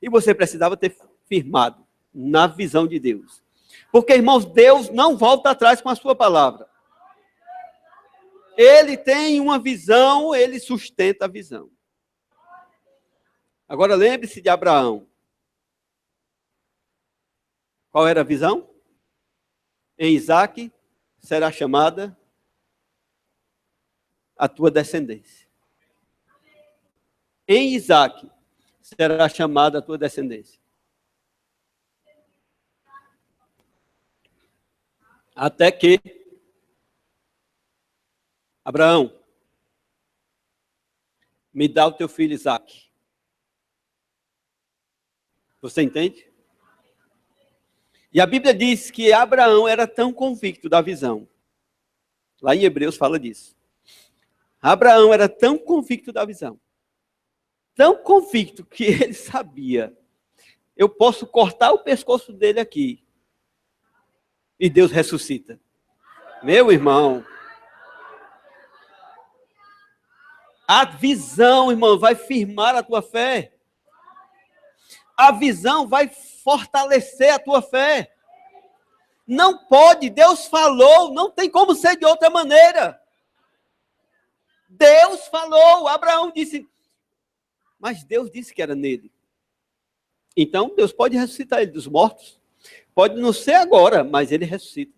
S1: E você precisava ter firmado na visão de Deus. Porque, irmãos, Deus não volta atrás com a sua palavra. Ele tem uma visão, ele sustenta a visão. Agora lembre-se de Abraão. Qual era a visão? Em Isaque será chamada a tua descendência. Em Isaque será chamada a tua descendência. Até que Abraão, me dá o teu filho Isaque. Você entende? E a Bíblia diz que Abraão era tão convicto da visão. Lá em Hebreus fala disso. Abraão era tão convicto da visão. Tão convicto que ele sabia. Eu posso cortar o pescoço dele aqui. E Deus ressuscita. Meu irmão. A visão, irmão, vai firmar a tua fé. A visão vai fortalecer a tua fé. Não pode, Deus falou, não tem como ser de outra maneira. Deus falou, Abraão disse, mas Deus disse que era nele. Então, Deus pode ressuscitar ele dos mortos. Pode não ser agora, mas ele ressuscita.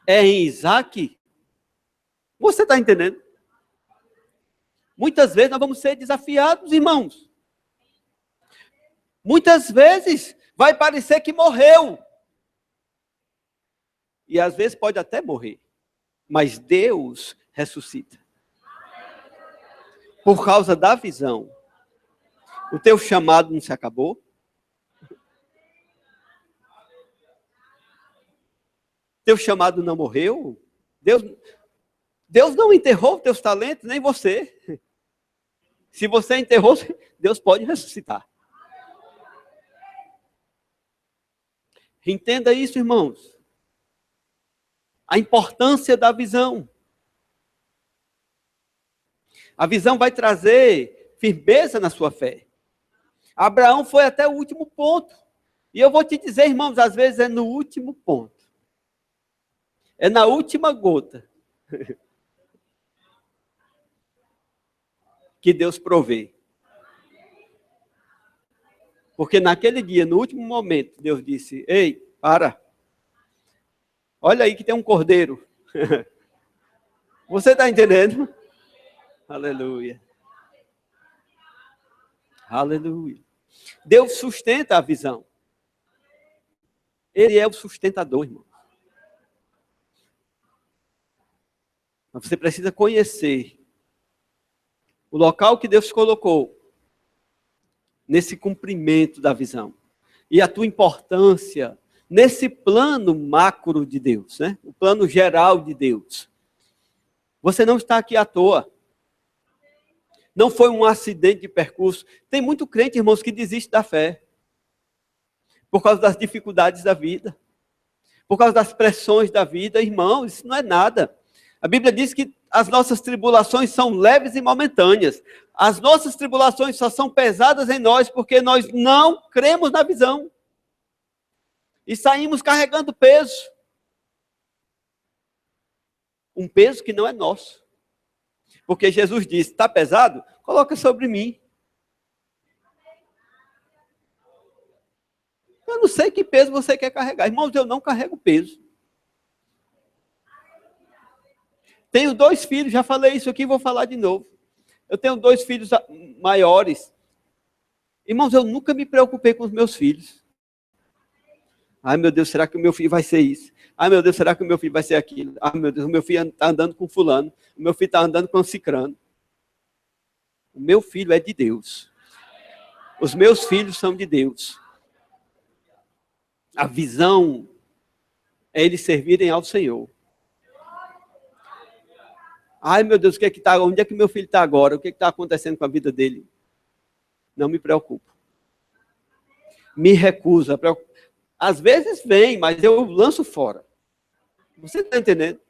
S1: É em Isaque. Você está entendendo? Muitas vezes nós vamos ser desafiados, irmãos. Muitas vezes vai parecer que morreu. E às vezes pode até morrer. Mas Deus ressuscita. Por causa da visão. O teu chamado não se acabou. Teu chamado não morreu. Deus não enterrou os teus talentos, nem você. Se você enterrou, Deus pode ressuscitar. Entenda isso, irmãos. A importância da visão. A visão vai trazer firmeza na sua fé. Abraão foi até o último ponto. E eu vou te dizer, irmãos, às vezes é no último ponto. É na última gota que Deus provê. Porque naquele dia, no último momento, Deus disse, ei, para. Olha aí que tem um cordeiro. Você está entendendo? Aleluia. Aleluia. Deus sustenta a visão. Ele é o sustentador, irmão. Mas você precisa conhecer o local que Deus colocou nesse cumprimento da visão. E a tua importância nesse plano macro de Deus, né? O plano geral de Deus. Você não está aqui à toa. Não foi um acidente de percurso. Tem muito crente, irmãos, que desiste da fé. Por causa das dificuldades da vida. Por causa das pressões da vida. Irmão, isso não é nada. A Bíblia diz que as nossas tribulações são leves e momentâneas. As nossas tribulações só são pesadas em nós porque nós não cremos na visão. E saímos carregando peso. Um peso que não é nosso. Porque Jesus disse, está pesado? Coloca sobre mim. Eu não sei que peso você quer carregar. Irmãos, eu não carrego peso. Tenho 2 filhos, já falei isso aqui, vou falar de novo. Eu tenho 2 filhos maiores. Irmãos, eu nunca me preocupei com os meus filhos. Ai, meu Deus, será que o meu filho vai ser isso? Ai, meu Deus, será que o meu filho vai ser aquilo? Ai, meu Deus, o meu filho está andando com fulano. O meu filho está andando com cicrano. O meu filho é de Deus. Os meus filhos são de Deus. A visão é eles servirem ao Senhor. Ai, meu Deus, onde é que meu filho está agora? O que está acontecendo com a vida dele? Não me preocupo. Me recuso a preocupar. Às vezes vem, mas eu lanço fora. Você está entendendo?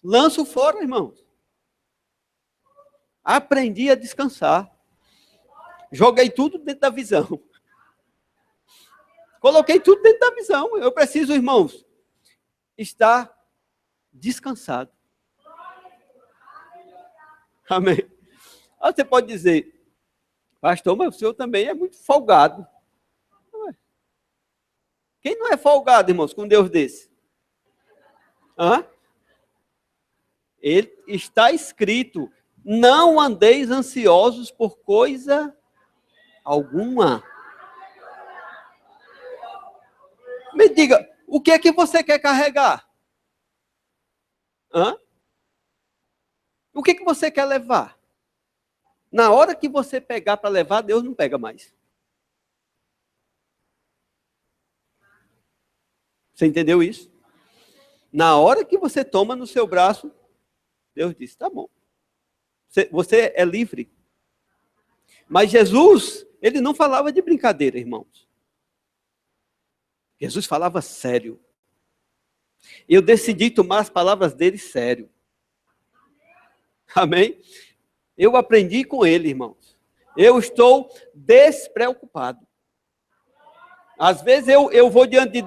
S1: Lanço fora, irmãos. Aprendi a descansar. Joguei tudo dentro da visão. Coloquei tudo dentro da visão. Eu preciso, irmãos, estar descansado. Amém. Você pode dizer, pastor, mas o senhor também é muito folgado. Quem não é folgado, irmãos, com Deus desse? Hã? Ele está escrito, não andeis ansiosos por coisa alguma. Me diga, o que é que você quer carregar? Hã? O que é que você quer levar? Na hora que você pegar para levar, Deus não pega mais. Você entendeu isso? Na hora que você toma no seu braço, Deus diz, tá bom. Você é livre. Mas Jesus, ele não falava de brincadeira, irmãos. Jesus falava sério. Eu decidi tomar as palavras dele sério. Amém? Eu aprendi com ele, irmãos. Eu estou despreocupado. Às vezes eu vou diante de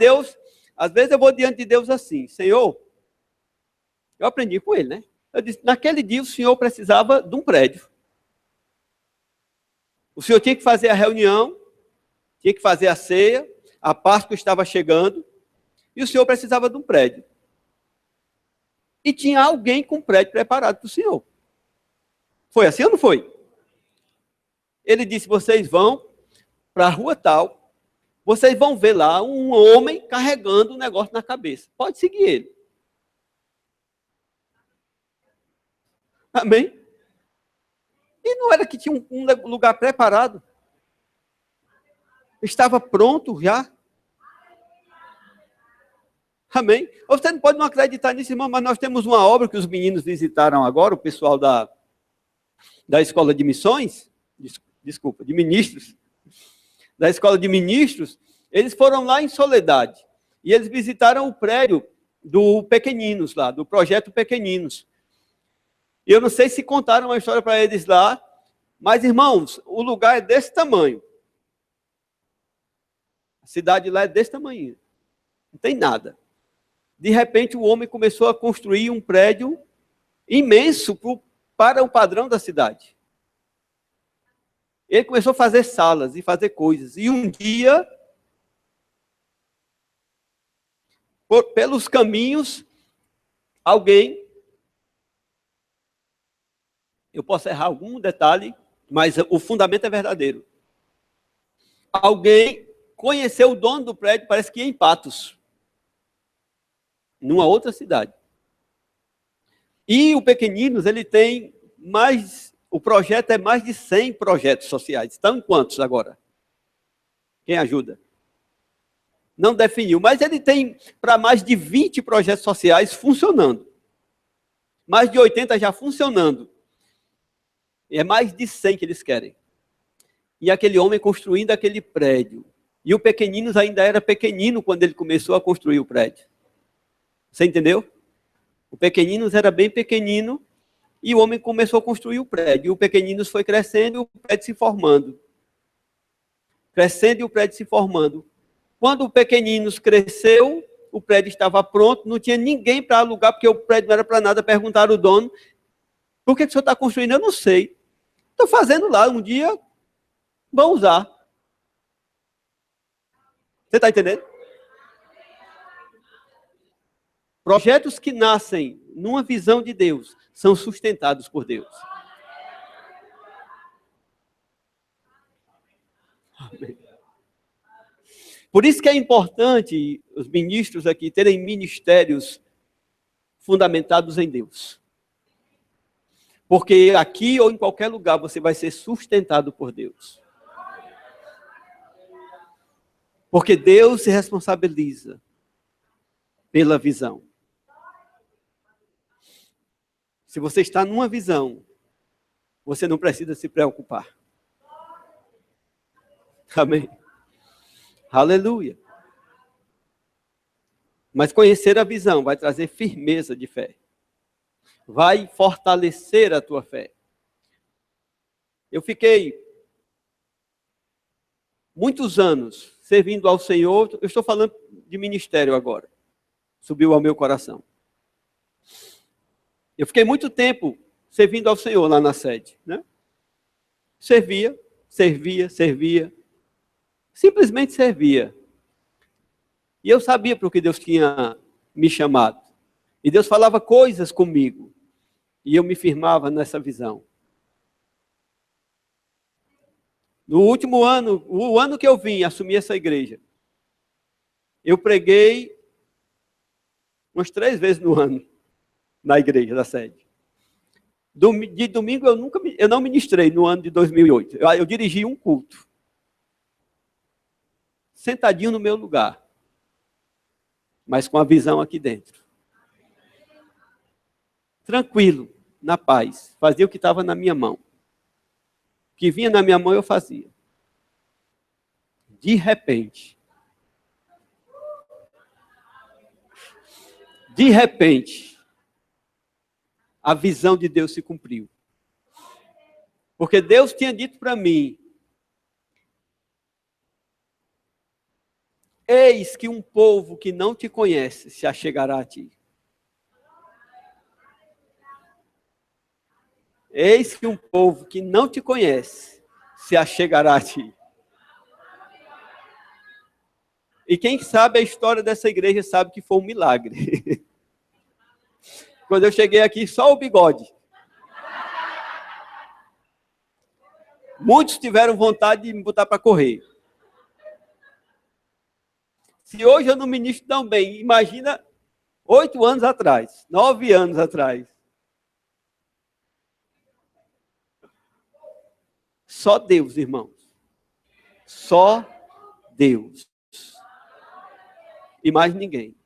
S1: Deus, assim, Senhor, eu aprendi com ele, né? Eu disse, naquele dia o Senhor precisava de um prédio. O Senhor tinha que fazer a reunião, tinha que fazer a ceia, a Páscoa estava chegando, e o Senhor precisava de um prédio. E tinha alguém com prédio preparado para o Senhor. Foi assim ou não foi? Ele disse, vocês vão para a rua tal, vocês vão ver lá um homem carregando um negócio na cabeça. Pode seguir ele. Amém? E não era que tinha um lugar preparado? Estava pronto já? Amém? Você não pode não acreditar nisso, irmão, mas nós temos uma obra que os meninos visitaram agora, o pessoal da escola de missões, desculpa, de ministros, da escola de ministros, eles foram lá em Soledade. E eles visitaram o prédio do Pequeninos lá, do projeto Pequeninos. E eu não sei se contaram uma história para eles lá, mas, irmãos, o lugar é desse tamanho. A cidade lá é desse tamanho. Não tem nada. De repente, o homem começou a construir um prédio imenso para o padrão da cidade. Ele começou a fazer salas e fazer coisas. E um dia, pelos caminhos, alguém, eu posso errar algum detalhe, mas o fundamento é verdadeiro. Alguém conheceu o dono do prédio, parece que em Patos, numa outra cidade. E o Pequeninos, ele tem mais, o projeto é mais de 100 projetos sociais. Estão em quantos agora? Quem ajuda? Não definiu, mas ele tem para mais de 20 projetos sociais funcionando. Mais de 80 já funcionando. É mais de 100 que eles querem. E aquele homem construindo aquele prédio. E o Pequeninos ainda era pequenino quando ele começou a construir o prédio. Você entendeu? O Pequeninos era bem pequenino e o homem começou a construir o prédio. E o Pequeninos foi crescendo e o prédio se formando. Crescendo e o prédio se formando. Quando o Pequeninos cresceu, o prédio estava pronto, não tinha ninguém para alugar, porque o prédio não era para nada. Perguntaram ao dono, por que o senhor está construindo? Eu não sei. Estou fazendo lá, um dia vão usar. Você está entendendo? Projetos que nascem numa visão de Deus são sustentados por Deus. Amém. Por isso que é importante os ministros aqui terem ministérios fundamentados em Deus. Porque aqui ou em qualquer lugar você vai ser sustentado por Deus. Porque Deus se responsabiliza pela visão. Se você está numa visão, você não precisa se preocupar. Amém? Aleluia. Mas conhecer a visão vai trazer firmeza de fé. Vai fortalecer a tua fé. Eu fiquei muitos anos servindo ao Senhor. Eu estou falando de ministério agora. Subiu ao meu coração. Eu fiquei muito tempo servindo ao Senhor lá na sede, né? Servia. Simplesmente servia. E eu sabia para o que Deus tinha me chamado. E Deus falava coisas comigo. E eu me firmava nessa visão. No último ano, o ano que eu vim assumir essa igreja, eu preguei umas 3 vezes no ano na igreja da sede. De domingo eu não ministrei no ano de 2008. Eu dirigi um culto. Sentadinho no meu lugar. Mas com a visão aqui dentro. Tranquilo, na paz. Fazia o que estava na minha mão. O que vinha na minha mão eu fazia. De repente, a visão de Deus se cumpriu. Porque Deus tinha dito para mim, eis que um povo que não te conhece se achegará a ti. Eis que um povo que não te conhece se achegará a ti. E quem sabe a história dessa igreja sabe que foi um milagre. Quando eu cheguei aqui, só o bigode. Muitos tiveram vontade de me botar para correr. Se hoje eu não ministro tão bem, imagina 8 anos atrás, 9 anos atrás. Só Deus, irmãos. Só Deus. E mais ninguém.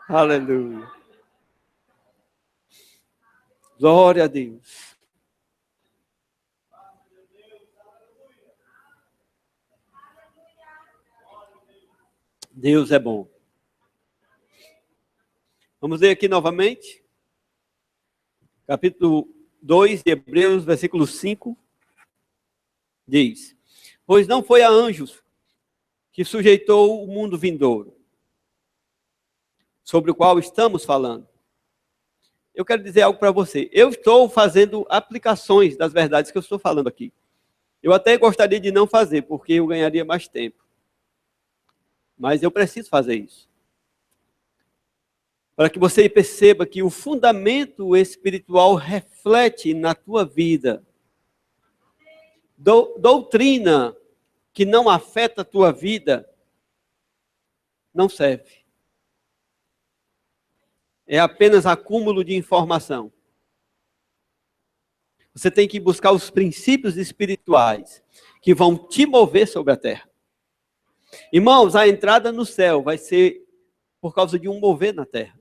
S1: Aleluia. Glória a Deus. Deus é bom. Vamos ler aqui novamente. Capítulo 2 de Hebreus, versículo 5. Diz: pois não foi a anjos que sujeitou o mundo vindouro, sobre o qual estamos falando. Eu quero dizer algo para você. Eu estou fazendo aplicações das verdades que eu estou falando aqui. Eu até gostaria de não fazer, porque eu ganharia mais tempo. Mas eu preciso fazer isso. Para que você perceba que o fundamento espiritual reflete na tua vida. Doutrina que não afeta a tua vida não serve. É apenas acúmulo de informação. Você tem que buscar os princípios espirituais que vão te mover sobre a terra. Irmãos, a entrada no céu vai ser por causa de um mover na terra.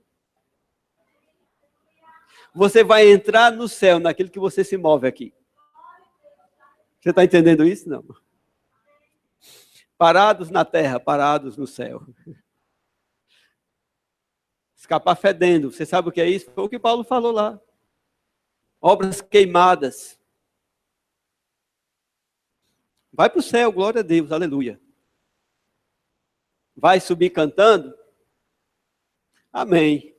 S1: Você vai entrar no céu naquilo que você se move aqui. Você está entendendo isso? Não. Parados na terra, parados no céu. Escapar fedendo. Você sabe o que é isso? Foi o que Paulo falou lá. Obras queimadas. Vai para o céu, glória a Deus, aleluia. Vai subir cantando? Amém.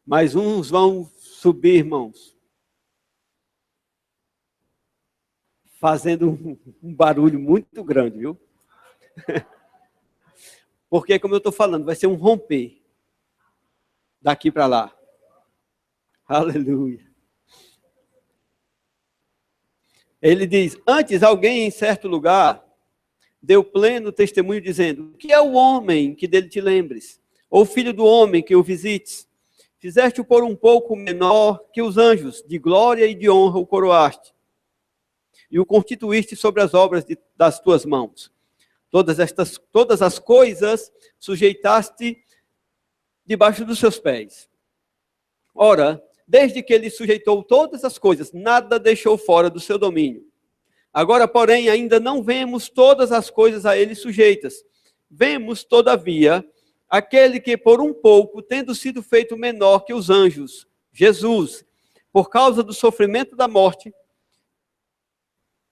S1: Mas uns vão subir, irmãos, fazendo um barulho muito grande, viu? Porque, como eu estou falando, vai ser um romper daqui para lá. Aleluia. Ele diz: antes alguém em certo lugar deu pleno testemunho dizendo: que é o homem que dele te lembres? Ou filho do homem que o visites? Fizeste-o por um pouco menor que os anjos, de glória e de honra o coroaste. E o constituíste sobre as obras das tuas mãos. Todas as coisas sujeitaste debaixo dos seus pés. Ora, desde que ele sujeitou todas as coisas, nada deixou fora do seu domínio. Agora, porém, ainda não vemos todas as coisas a ele sujeitas. Vemos, todavia, aquele que por um pouco, tendo sido feito menor que os anjos, Jesus, por causa do sofrimento da morte,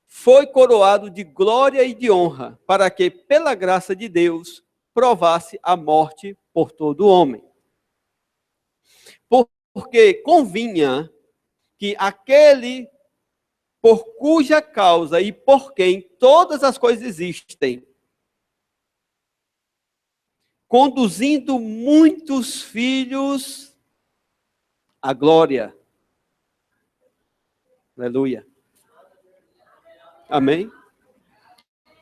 S1: foi coroado de glória e de honra, para que, pela graça de Deus, provasse a morte por todo homem. Porque convinha que aquele por cuja causa e por quem todas as coisas existem, conduzindo muitos filhos à glória. Aleluia. Amém?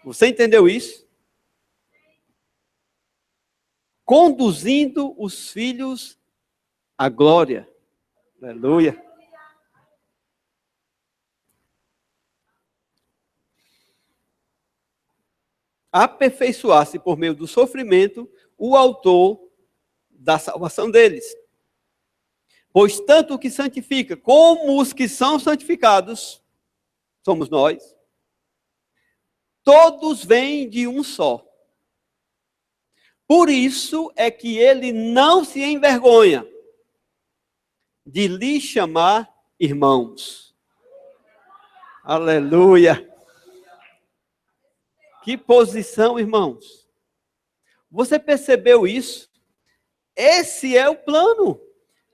S1: Você entendeu isso? Conduzindo os filhos à glória. Aleluia. Aperfeiçoar-se por meio do sofrimento o autor da salvação deles. Pois tanto o que santifica como os que são santificados, somos nós, todos vêm de um só. Por isso é que ele não se envergonha de lhe chamar irmãos. Aleluia. Que posição, irmãos. Você percebeu isso? Esse é o plano.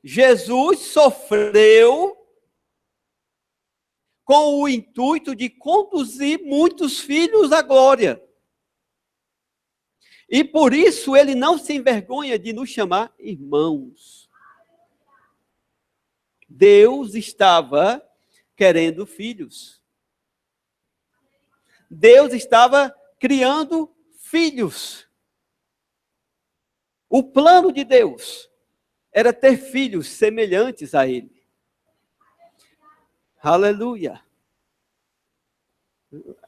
S1: Jesus sofreu com o intuito de conduzir muitos filhos à glória. E por isso ele não se envergonha de nos chamar irmãos. Deus estava querendo filhos. Deus estava criando filhos. O plano de Deus era ter filhos semelhantes a ele. Aleluia.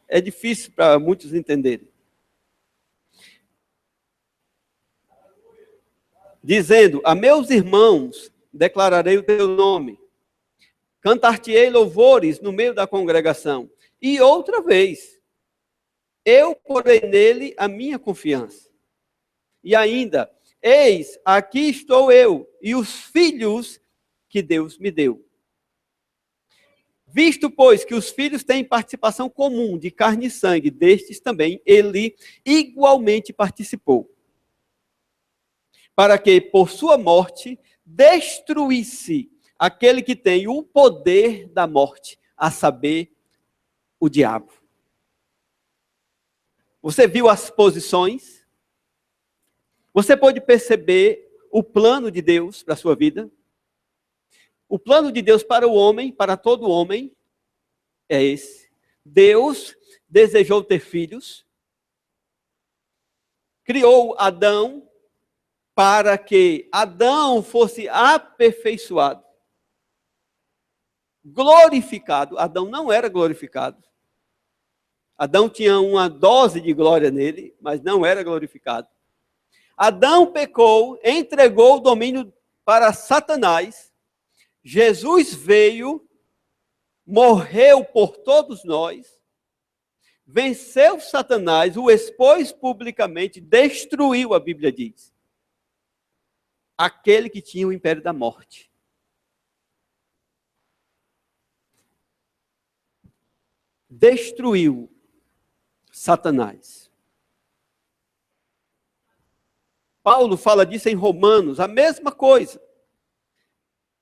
S1: É difícil para muitos entenderem. dizendo: a meus irmãos declararei o teu nome, cantar-te-ei louvores no meio da congregação. E outra vez, eu porei nele a minha confiança. E ainda, eis, aqui estou eu e os filhos que Deus me deu. Visto, pois, que os filhos têm participação comum de carne e sangue, destes também ele igualmente participou, para que, por sua morte, destruísse aquele que tem o poder da morte, a saber, o diabo. Você viu as posições? Você pode perceber o plano de Deus para a sua vida? O plano de Deus para o homem, para todo homem, é esse. Deus desejou ter filhos, criou Adão para que Adão fosse aperfeiçoado, glorificado. Adão não era glorificado. Adão tinha uma dose de glória nele, mas não era glorificado. Adão pecou, entregou o domínio para Satanás. Jesus veio, morreu por todos nós, venceu Satanás, o expôs publicamente, destruiu, a Bíblia diz, aquele que tinha o império da morte. Destruiu Satanás. Paulo fala disso em Romanos, a mesma coisa.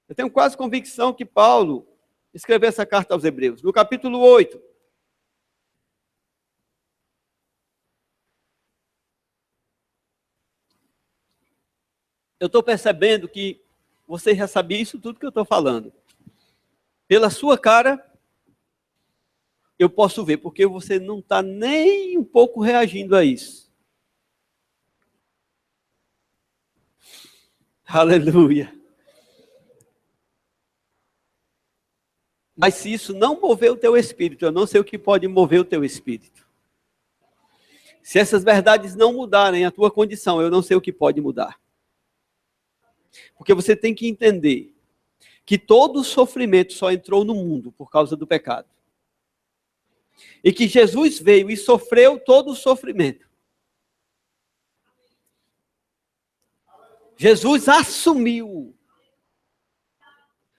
S1: Eu tenho quase convicção que Paulo escreveu essa carta aos Hebreus. No capítulo 8, eu estou percebendo que você já sabia isso tudo que eu estou falando. Pela sua cara, eu posso ver, porque você não está nem um pouco reagindo a isso. Aleluia. Mas se isso não mover o teu espírito, eu não sei o que pode mover o teu espírito. Se essas verdades não mudarem a tua condição, eu não sei o que pode mudar. Porque você tem que entender que todo o sofrimento só entrou no mundo por causa do pecado. E que Jesus veio e sofreu todo o sofrimento. Jesus assumiu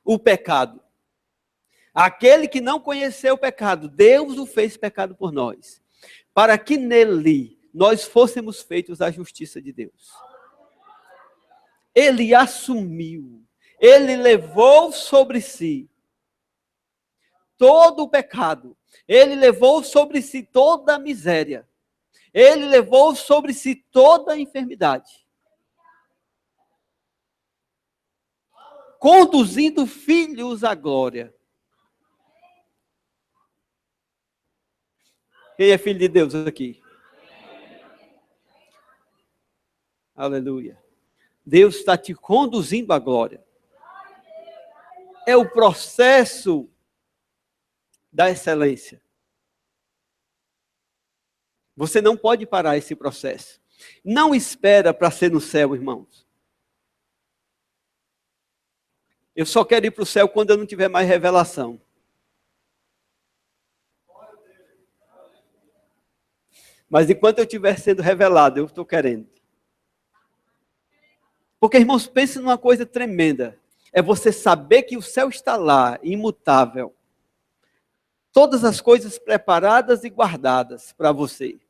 S1: o pecado. Aquele que não conheceu o pecado, Deus o fez pecado por nós, para que nele nós fôssemos feitos a justiça de Deus. Ele assumiu, ele levou sobre si todo o pecado, ele levou sobre si toda a miséria, ele levou sobre si toda a enfermidade, conduzindo filhos à glória. Quem é filho de Deus aqui? Aleluia. Deus está te conduzindo à glória. É o processo da excelência. Você não pode parar esse processo. Não espera para ser no céu, irmãos. Eu só quero ir para o céu quando eu não tiver mais revelação. Mas enquanto eu estiver sendo revelado, eu estou querendo. Porque, irmãos, pense numa coisa tremenda. É você saber que o céu está lá, imutável. Todas as coisas preparadas e guardadas para você.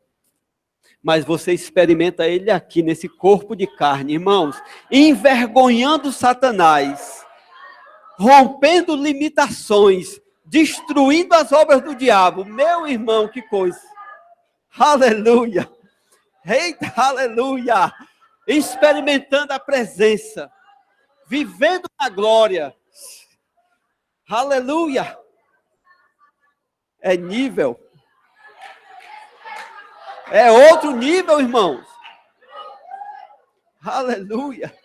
S1: Mas você experimenta ele aqui, nesse corpo de carne, irmãos. Envergonhando Satanás. Rompendo limitações. Destruindo as obras do diabo. Meu irmão, que coisa. Aleluia. Eita, aleluia. Experimentando a presença. Vivendo na glória. Aleluia. É nível. É outro nível, irmãos. Aleluia.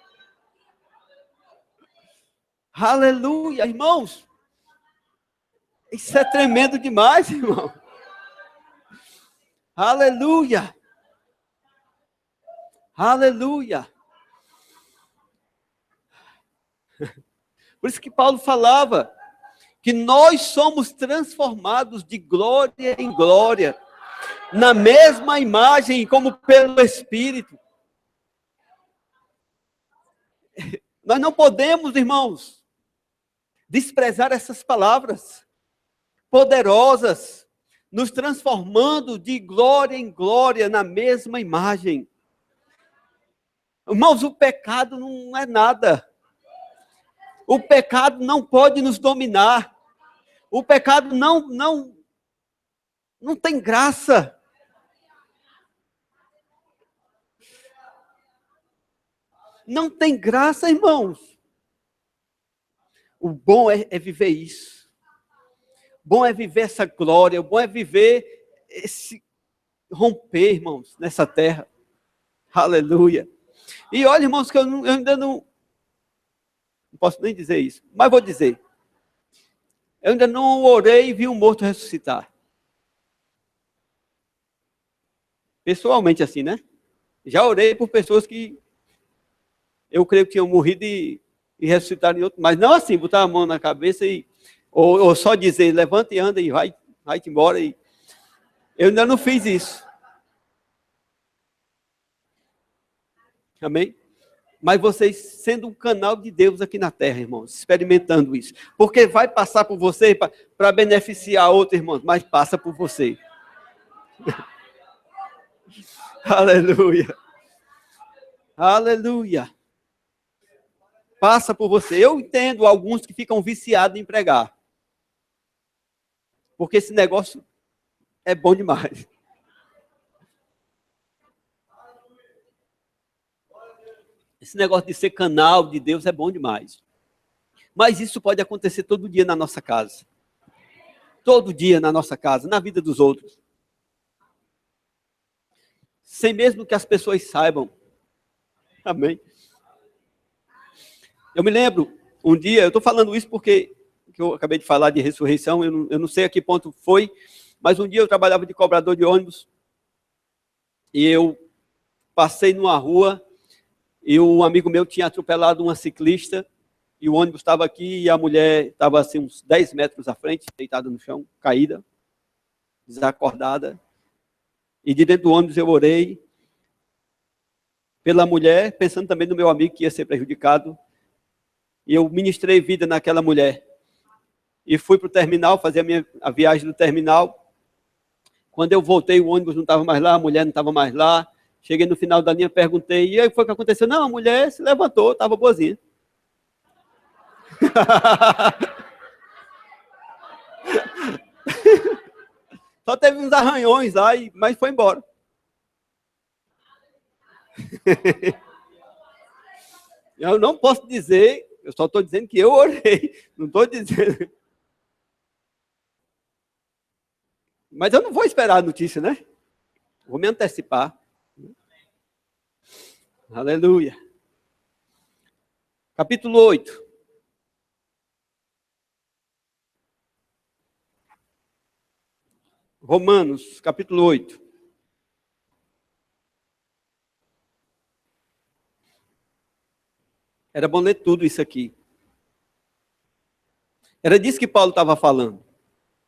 S1: Aleluia, irmãos. Isso é tremendo demais, irmão. Aleluia. Aleluia. Por isso que Paulo falava que nós somos transformados de glória em glória, na mesma imagem, como pelo Espírito. Nós não podemos, irmãos, desprezar essas palavras poderosas, nos transformando de glória em glória, na mesma imagem. Irmãos, o pecado não é nada. O pecado não pode nos dominar. O pecado não tem graça. Não tem graça, irmãos. O bom é viver isso. O bom é viver essa glória. O bom é viver esse romper, irmãos, nessa terra. Aleluia. E olha, irmãos, que eu ainda não posso nem dizer isso, mas vou dizer. Eu ainda não orei e vi um morto ressuscitar. Pessoalmente assim, né? Já orei por pessoas que eu creio que tinham morrido e ressuscitaram em outro, mas não assim, botar a mão na cabeça ou só dizer, levanta e anda e vai-te embora. Eu ainda não fiz isso. Amém? Mas vocês sendo um canal de Deus aqui na terra, irmãos, experimentando isso. Porque vai passar por você para beneficiar outro, irmãos, mas passa por você. Aleluia. Aleluia. Passa por você. Eu entendo alguns que ficam viciados em pregar. Porque esse negócio é bom demais. Esse negócio de ser canal de Deus é bom demais. Mas isso pode acontecer todo dia na nossa casa. Todo dia na nossa casa, na vida dos outros. Sem mesmo que as pessoas saibam. Amém. Eu me lembro, um dia, eu estou falando isso porque eu acabei de falar de ressurreição, eu não sei a que ponto foi, mas um dia eu trabalhava de cobrador de ônibus e eu passei numa rua e um amigo meu tinha atropelado uma ciclista e o ônibus estava aqui e a mulher estava assim uns 10 metros à frente, deitada no chão, caída, desacordada. E de dentro do ônibus eu orei pela mulher, pensando também no meu amigo que ia ser prejudicado. E eu ministrei vida naquela mulher. E fui para o terminal, fazer a viagem do terminal. Quando eu voltei, o ônibus não estava mais lá, a mulher não estava mais lá. Cheguei no final da linha, perguntei, e aí foi o que aconteceu? Não, a mulher se levantou, estava boazinha. Só teve uns arranhões lá, mas foi embora. Eu não posso dizer, eu só estou dizendo que eu orei. Não estou dizendo. Mas eu não vou esperar a notícia, né? Vou me antecipar. Aleluia. Capítulo 8. Romanos, capítulo 8. Era bom ler tudo isso aqui. Era disso que Paulo estava falando.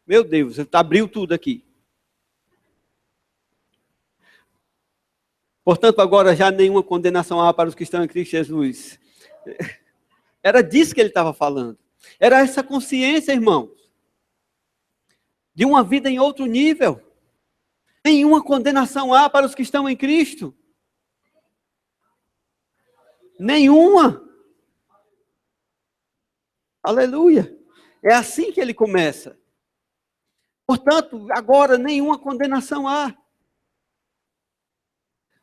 S1: Meu Deus, ele abriu tudo aqui. Portanto, agora já nenhuma condenação há para os que estão em Cristo Jesus. Era disso que ele estava falando. Era essa consciência, irmãos, de uma vida em outro nível. Nenhuma condenação há para os que estão em Cristo. Nenhuma. Aleluia. É assim que ele começa. Portanto, agora nenhuma condenação há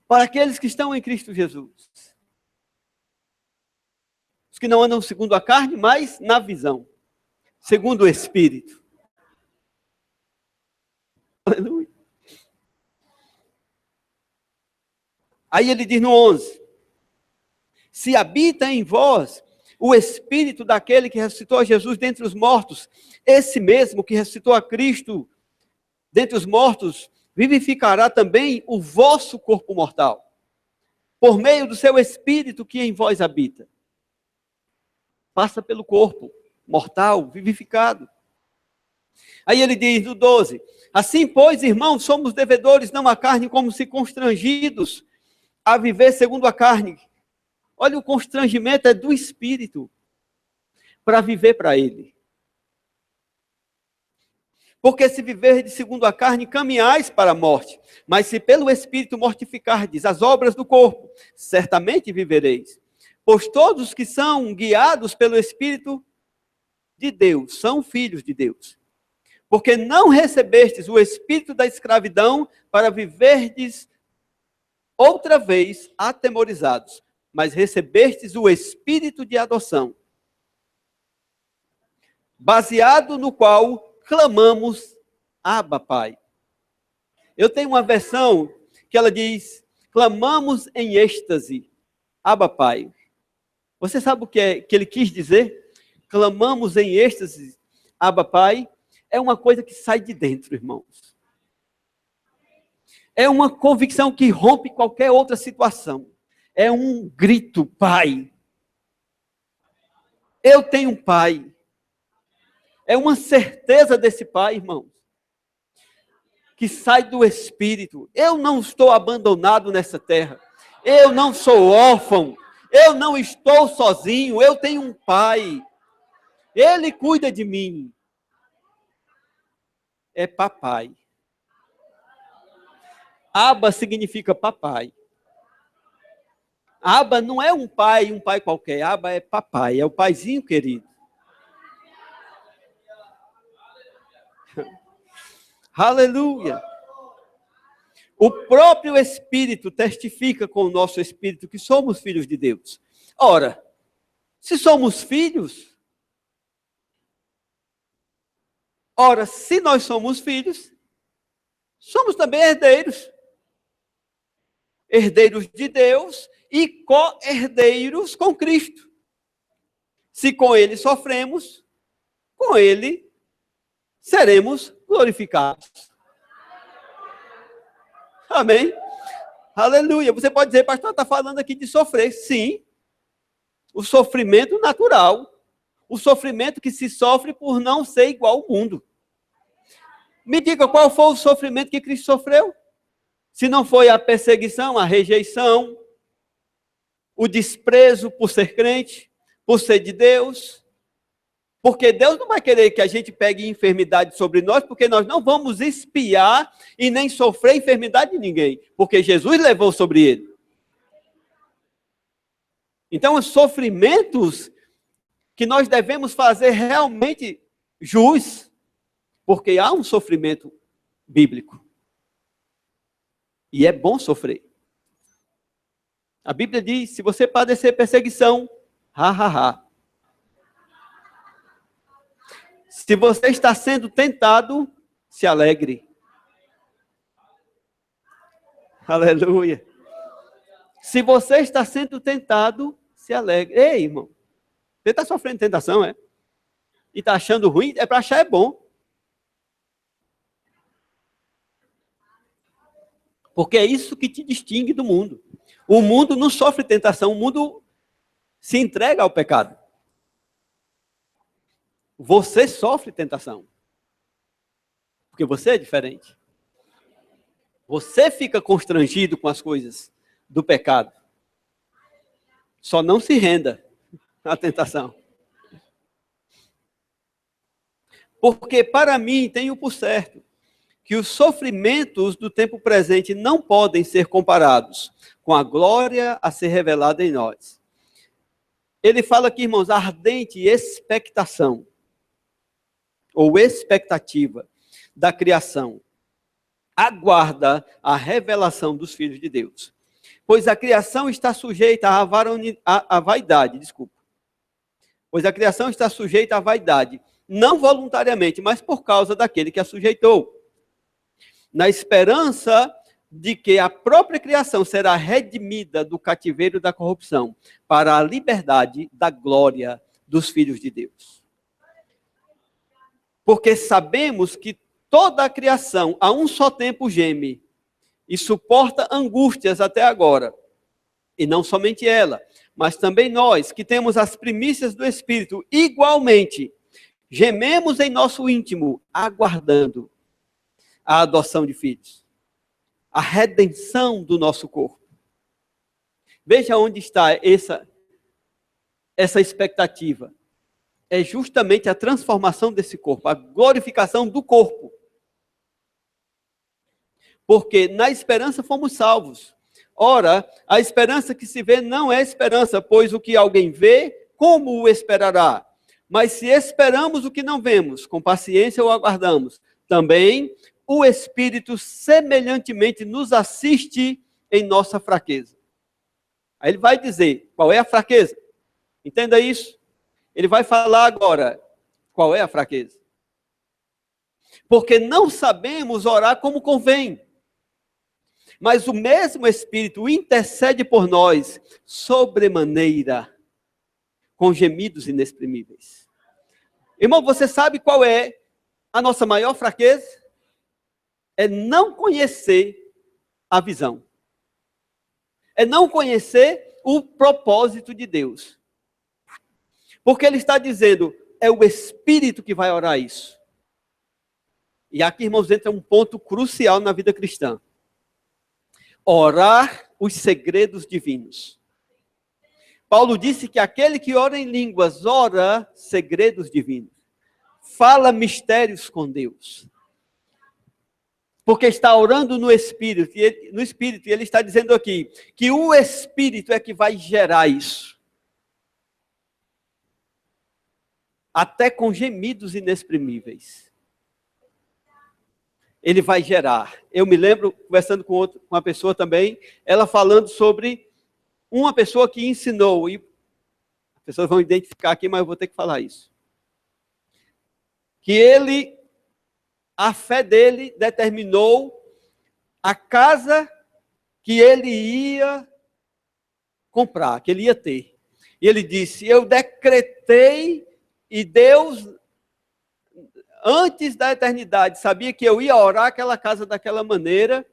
S1: para aqueles que estão em Cristo Jesus. Os que não andam segundo a carne, mas na visão. Segundo o Espírito. Aleluia. Aí ele diz no 11. Se habita em vós o Espírito daquele que ressuscitou a Jesus dentre os mortos, esse mesmo que ressuscitou a Cristo dentre os mortos, vivificará também o vosso corpo mortal, por meio do seu Espírito que em vós habita. passa pelo corpo mortal, vivificado. Aí ele diz no 12, assim, pois, irmãos, somos devedores não à carne, como se constrangidos a viver segundo a carne. Olha, o constrangimento é do Espírito para viver para ele. Porque se viverdes segundo a carne, caminhais para a morte. Mas se pelo Espírito mortificardes as obras do corpo, certamente vivereis. Pois todos que são guiados pelo Espírito de Deus são filhos de Deus. Porque não recebestes o espírito da escravidão para viverdes outra vez atemorizados, mas recebestes o espírito de adoção, baseado no qual clamamos, Abba, Pai. Eu tenho uma versão que ela diz, clamamos em êxtase, Abba, Pai. Você sabe o que ele quis dizer? Clamamos em êxtase, Abba, Pai. É uma coisa que sai de dentro, irmãos. É uma convicção que rompe qualquer outra situação. É um grito, Pai. Eu tenho um Pai. É uma certeza desse Pai, irmãos, que sai do Espírito. Eu não estou abandonado nessa terra. Eu não sou órfão. Eu não estou sozinho. Eu tenho um Pai. Ele cuida de mim. É papai. Abba significa papai. Abba não é um pai qualquer. Abba é papai, é o paizinho querido. Aleluia. O próprio Espírito testifica com o nosso Espírito que somos filhos de Deus. Ora, se somos filhos, se nós somos filhos, somos também herdeiros. Herdeiros de Deus e co-herdeiros com Cristo. Se com Ele sofremos, com Ele seremos glorificados. Amém? Aleluia. Você pode dizer, pastor, está falando aqui de sofrer. Sim. O sofrimento natural. O sofrimento que se sofre por não ser igual ao mundo. Me diga qual foi o sofrimento que Cristo sofreu? Se não foi a perseguição, a rejeição, o desprezo por ser crente, por ser de Deus. Porque Deus não vai querer que a gente pegue enfermidade sobre nós, porque nós não vamos espiar e nem sofrer enfermidade de ninguém, porque Jesus levou sobre ele. Então, os sofrimentos que nós devemos fazer realmente jus, porque há um sofrimento bíblico. E é bom sofrer. A Bíblia diz, se você padecer perseguição, Se você está sendo tentado, se alegre. Aleluia. Se você está sendo tentado, se alegre. Ei, irmão, você está sofrendo tentação, é? E está achando ruim? É para achar é bom. Porque é isso que te distingue do mundo. O mundo não sofre tentação, o mundo se entrega ao pecado. Você sofre tentação. Porque você é diferente. Você fica constrangido com as coisas do pecado. Só não se renda à tentação. Porque para mim, tenho por certo, que os sofrimentos do tempo presente não podem ser comparados com a glória a ser revelada em nós. Ele fala aqui, irmãos, ardente expectação, ou expectativa da criação, aguarda a revelação dos filhos de Deus. Pois a criação está sujeita à vaidade, Pois a criação está sujeita à vaidade, não voluntariamente, mas por causa daquele que a sujeitou. Na esperança de que a própria criação será redimida do cativeiro da corrupção para a liberdade da glória dos filhos de Deus. Porque sabemos que toda a criação a um só tempo geme e suporta angústias até agora. E não somente ela, mas também nós, que temos as primícias do Espírito, igualmente, gememos em nosso íntimo, aguardando a adoção de filhos, a redenção do nosso corpo. Veja onde está essa expectativa. É justamente a transformação desse corpo, a glorificação do corpo. Porque na esperança fomos salvos. Ora, a esperança que se vê não é esperança, pois o que alguém vê, como o esperará? Mas se esperamos o que não vemos, com paciência o aguardamos. Também o Espírito semelhantemente nos assiste em nossa fraqueza. Aí ele vai dizer qual é a fraqueza. Entenda isso. Ele vai falar agora qual é a fraqueza. Porque não sabemos orar como convém. Mas o mesmo Espírito intercede por nós sobremaneira, com gemidos inexprimíveis. Irmão, você sabe qual é a nossa maior fraqueza? É não conhecer a visão. É não conhecer o propósito de Deus. Porque ele está dizendo, é o Espírito que vai orar isso. E aqui, irmãos, entra um ponto crucial na vida cristã. Orar os segredos divinos. Paulo disse que aquele que ora em línguas, ora segredos divinos. Fala mistérios com Deus. Porque está orando no Espírito, e ele está dizendo aqui, que o Espírito é que vai gerar isso. Até com gemidos inexprimíveis. Ele vai gerar. Eu me lembro, conversando com uma pessoa também, ela falando sobre uma pessoa que ensinou, e as pessoas vão identificar aqui, mas eu vou ter que falar isso. Que a fé dele determinou a casa que ele ia comprar, que ele ia ter. E ele disse, eu decretei, e Deus, antes da eternidade, sabia que eu ia orar aquela casa daquela maneira,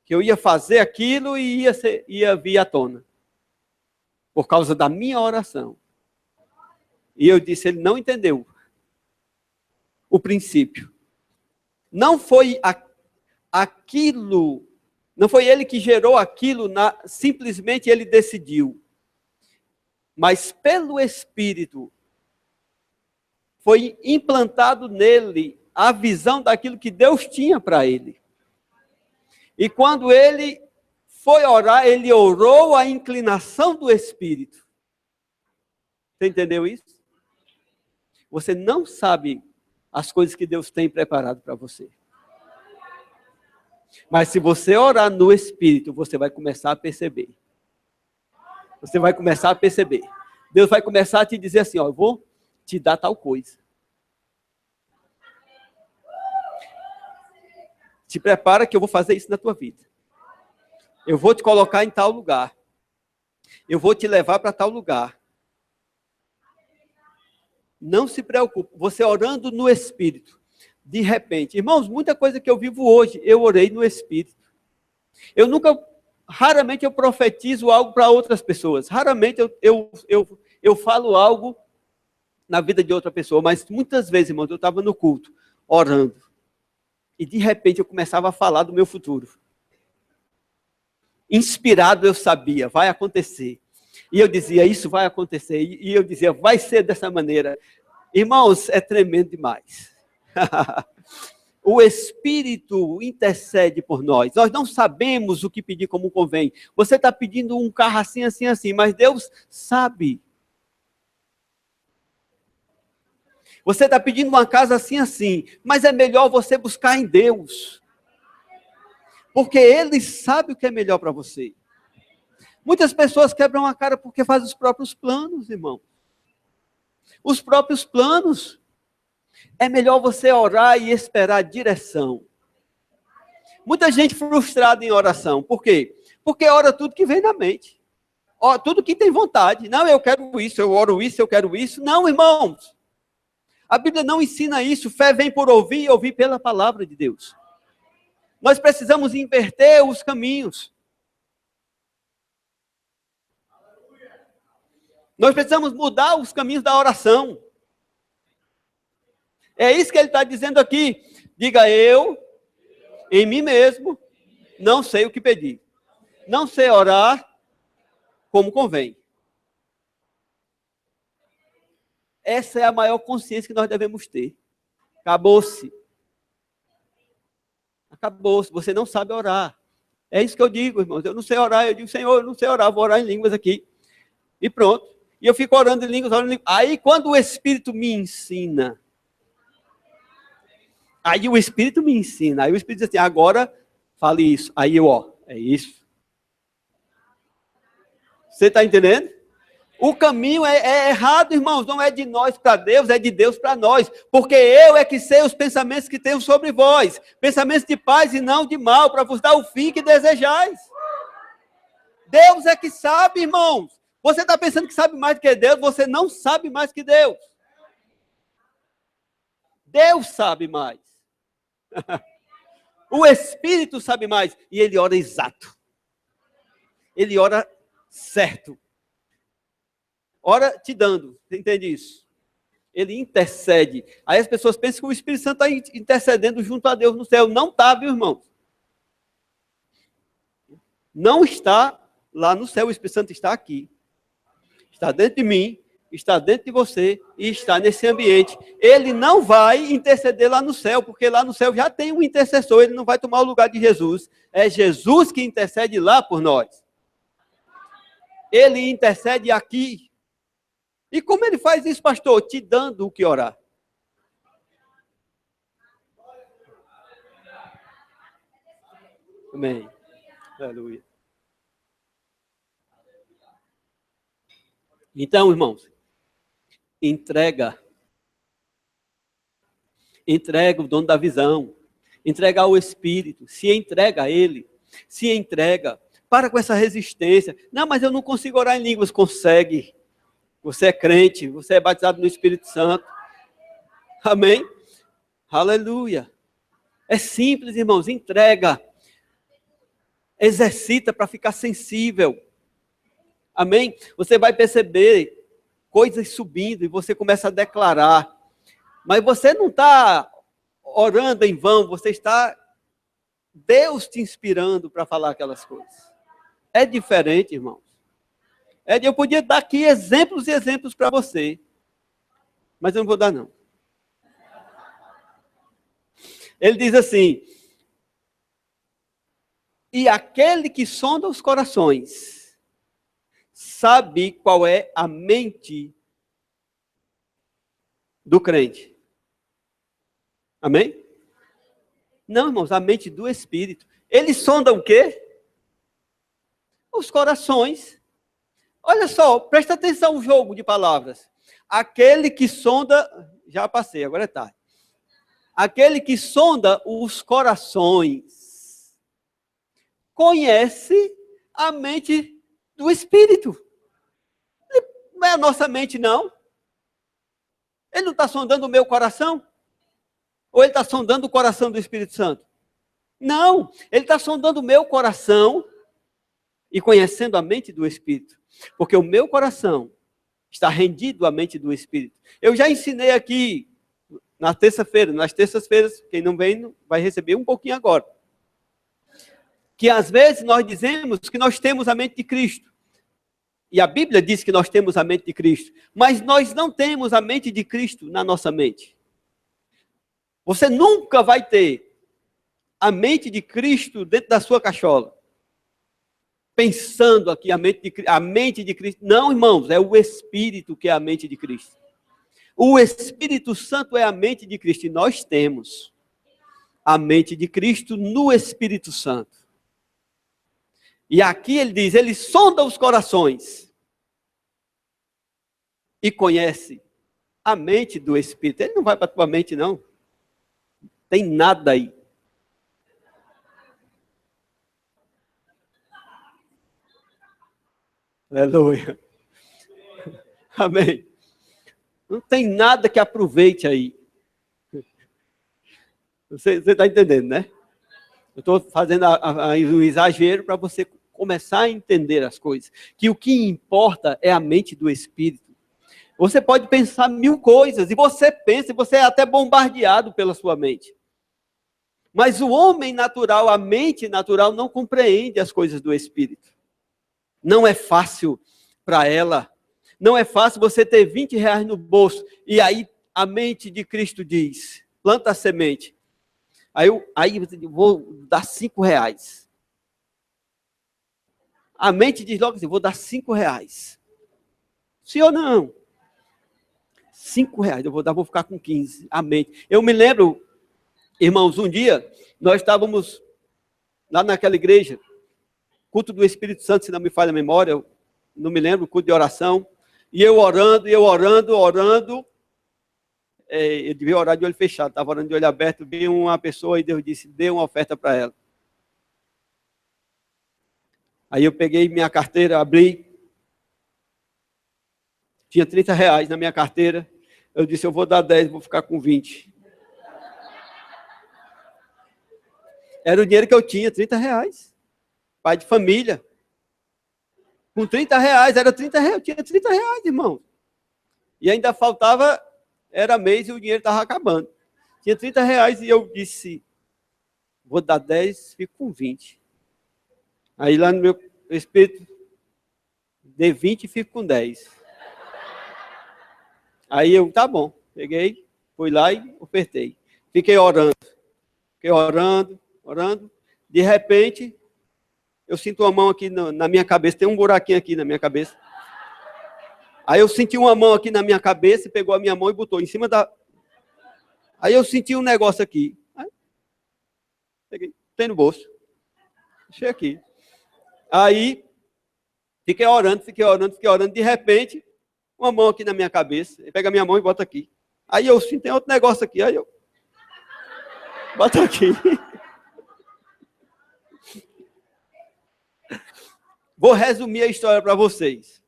S1: que eu ia fazer aquilo e ia vir à tona. Por causa da minha oração. E eu disse, ele não entendeu o princípio. Não foi aquilo, não foi ele que gerou aquilo, simplesmente ele decidiu. Mas pelo Espírito, foi implantado nele a visão daquilo que Deus tinha para ele. E quando ele foi orar, ele orou a inclinação do Espírito. Você entendeu isso? Você não sabe as coisas que Deus tem preparado para você. Mas se você orar no Espírito, você vai começar a perceber. Você vai começar a perceber. Deus vai começar a te dizer assim, ó, eu vou te dar tal coisa. Te prepara que eu vou fazer isso na tua vida. Eu vou te colocar em tal lugar. Eu vou te levar para tal lugar. Não se preocupe. Você orando no Espírito. De repente. Irmãos, muita coisa que eu vivo hoje, eu orei no Espírito. Raramente eu profetizo algo para outras pessoas. Raramente eu falo algo na vida de outra pessoa. Mas muitas vezes, irmãos, eu estava no culto, orando. E de repente eu começava a falar do meu futuro. Inspirado eu sabia, vai acontecer. E eu dizia, isso vai acontecer. E eu dizia, vai ser dessa maneira. Irmãos, é tremendo demais. O Espírito intercede por nós. Nós não sabemos o que pedir como convém. Você está pedindo um carro assim, assim, assim, mas Deus sabe. Você está pedindo uma casa assim, assim, mas é melhor você buscar em Deus. Porque Ele sabe o que é melhor para você. Muitas pessoas quebram a cara porque fazem os próprios planos, irmão. Os próprios planos. É melhor você orar e esperar direção. Muita gente frustrada em oração. Por quê? Porque ora tudo que vem na mente. Ora tudo que tem vontade. Não, eu quero isso, eu oro isso, eu quero isso. Não, irmãos. A Bíblia não ensina isso. Fé vem por ouvir e ouvir pela palavra de Deus. Nós precisamos inverter os caminhos. Nós precisamos mudar os caminhos da oração. É isso que ele está dizendo aqui. Diga: eu, em mim mesmo, não sei o que pedir. Não sei orar como convém. Essa é a maior consciência que nós devemos ter. Acabou-se. Acabou-se. Você não sabe orar. É isso que eu digo, irmãos. Eu não sei orar. Eu digo: Senhor, eu não sei orar. Vou orar em línguas aqui. E pronto. E eu fico orando em línguas, orando em línguas. Aí, quando o Espírito me ensina, aí o Espírito diz assim: agora fale isso. Aí eu, é isso. Você está entendendo? O caminho é errado, irmãos. Não é de nós para Deus, é de Deus para nós. Porque eu é que sei os pensamentos que tenho sobre vós. Pensamentos de paz e não de mal, para vos dar o fim que desejais. Deus é que sabe, irmãos. Você está pensando que sabe mais do que Deus, você não sabe mais que Deus. Deus sabe mais. O Espírito sabe mais. E ele ora exato. Ele ora certo. Ora te dando. Você entende isso? Ele intercede. Aí as pessoas pensam que o Espírito Santo está intercedendo junto a Deus no céu. Não está, viu, irmãos? Não está lá no céu. O Espírito Santo está aqui. Está dentro de mim, está dentro de você e está nesse ambiente. Ele não vai interceder lá no céu, porque lá no céu já tem um intercessor, ele não vai tomar o lugar de Jesus. É Jesus que intercede lá por nós. Ele intercede aqui. E como ele faz isso, pastor? Te dando o que orar. Amém. Aleluia. Então, irmãos, entrega o dono da visão, entrega ao Espírito, se entrega a Ele, se entrega, para com essa resistência. Não, mas eu não consigo orar em línguas. Consegue. Você é crente, você é batizado no Espírito Santo. Amém? Aleluia. É simples, irmãos, entrega. Exercita para ficar sensível. Amém? Você vai perceber coisas subindo e você começa a declarar. Mas você não está orando em vão, você está Deus te inspirando para falar aquelas coisas. É diferente, irmãos. Eu podia dar aqui exemplos e exemplos para você, mas eu não vou dar, não. Ele diz assim: e aquele que sonda os corações sabe qual é a mente do crente. Amém? Não, irmãos, a mente do Espírito. Ele sonda o quê? Os corações. Olha só, presta atenção no jogo de palavras. Aquele que sonda, já passei, agora é tarde. Aquele que sonda os corações conhece a mente do Espírito. Não é a nossa mente, não. Ele não está sondando o meu coração? Ou ele está sondando o coração do Espírito Santo? Não, ele está sondando o meu coração e conhecendo a mente do Espírito. Porque o meu coração está rendido à mente do Espírito. Eu já ensinei aqui nas terças-feiras, quem não vem vai receber um pouquinho agora. Que às vezes nós dizemos que nós temos a mente de Cristo. E a Bíblia diz que nós temos a mente de Cristo. Mas nós não temos a mente de Cristo na nossa mente. Você nunca vai ter a mente de Cristo dentro da sua cachola. Pensando aqui a mente de Cristo. Não, irmãos, é o Espírito que é a mente de Cristo. O Espírito Santo é a mente de Cristo. E nós temos a mente de Cristo no Espírito Santo. E aqui ele diz, ele sonda os corações e conhece a mente do Espírito. Ele não vai para a tua mente, não. Tem nada aí. Aleluia. Amém. Não tem nada que aproveite aí. Você está entendendo, né? Eu estou fazendo um exagero para você começar a entender as coisas. Que o que importa é a mente do Espírito. Você pode pensar 1000 coisas, e você pensa, e você é até bombardeado pela sua mente. Mas o homem natural, a mente natural, não compreende as coisas do Espírito. Não é fácil para ela. Não é fácil você ter 20 reais no bolso, e aí a mente de Cristo diz, planta a semente. Aí eu vou dar 5 reais. A mente diz logo assim, vou dar 5 reais. Sim ou não? 5 reais, vou ficar com 15. A mente. Eu me lembro, irmãos, um dia, nós estávamos lá naquela igreja, culto do Espírito Santo, se não me falha a memória, eu não me lembro, culto de oração, e eu orando, eu devia orar de olho fechado, estava orando de olho aberto, vi uma pessoa e Deus disse, dê uma oferta para ela. Aí eu peguei minha carteira, abri, tinha 30 reais na minha carteira, eu disse, eu vou dar 10, vou ficar com 20. Era o dinheiro que eu tinha, 30 reais. Pai de família. Com 30 reais, era 30 reais, eu tinha 30 reais, irmão. E ainda faltava, era mês e o dinheiro estava acabando. Tinha 30 reais e eu disse, vou dar 10, fico com 20. Aí lá no meu espírito, dei 20 e fico com 10. Aí eu, tá bom, peguei, fui lá e ofertei. Fiquei orando. De repente, eu sinto uma mão aqui na minha cabeça, tem um buraquinho aqui na minha cabeça. Aí eu senti uma mão aqui na minha cabeça, pegou a minha mão e botou em cima da... Aí eu senti um negócio aqui. Aí, peguei, tem no bolso. Deixei aqui. Aí, fiquei orando. De repente, uma mão aqui na minha cabeça. Ele pega a minha mão e bota aqui. Aí eu sinto, tem outro negócio aqui. Aí eu... Bota aqui. Vou resumir a história para vocês.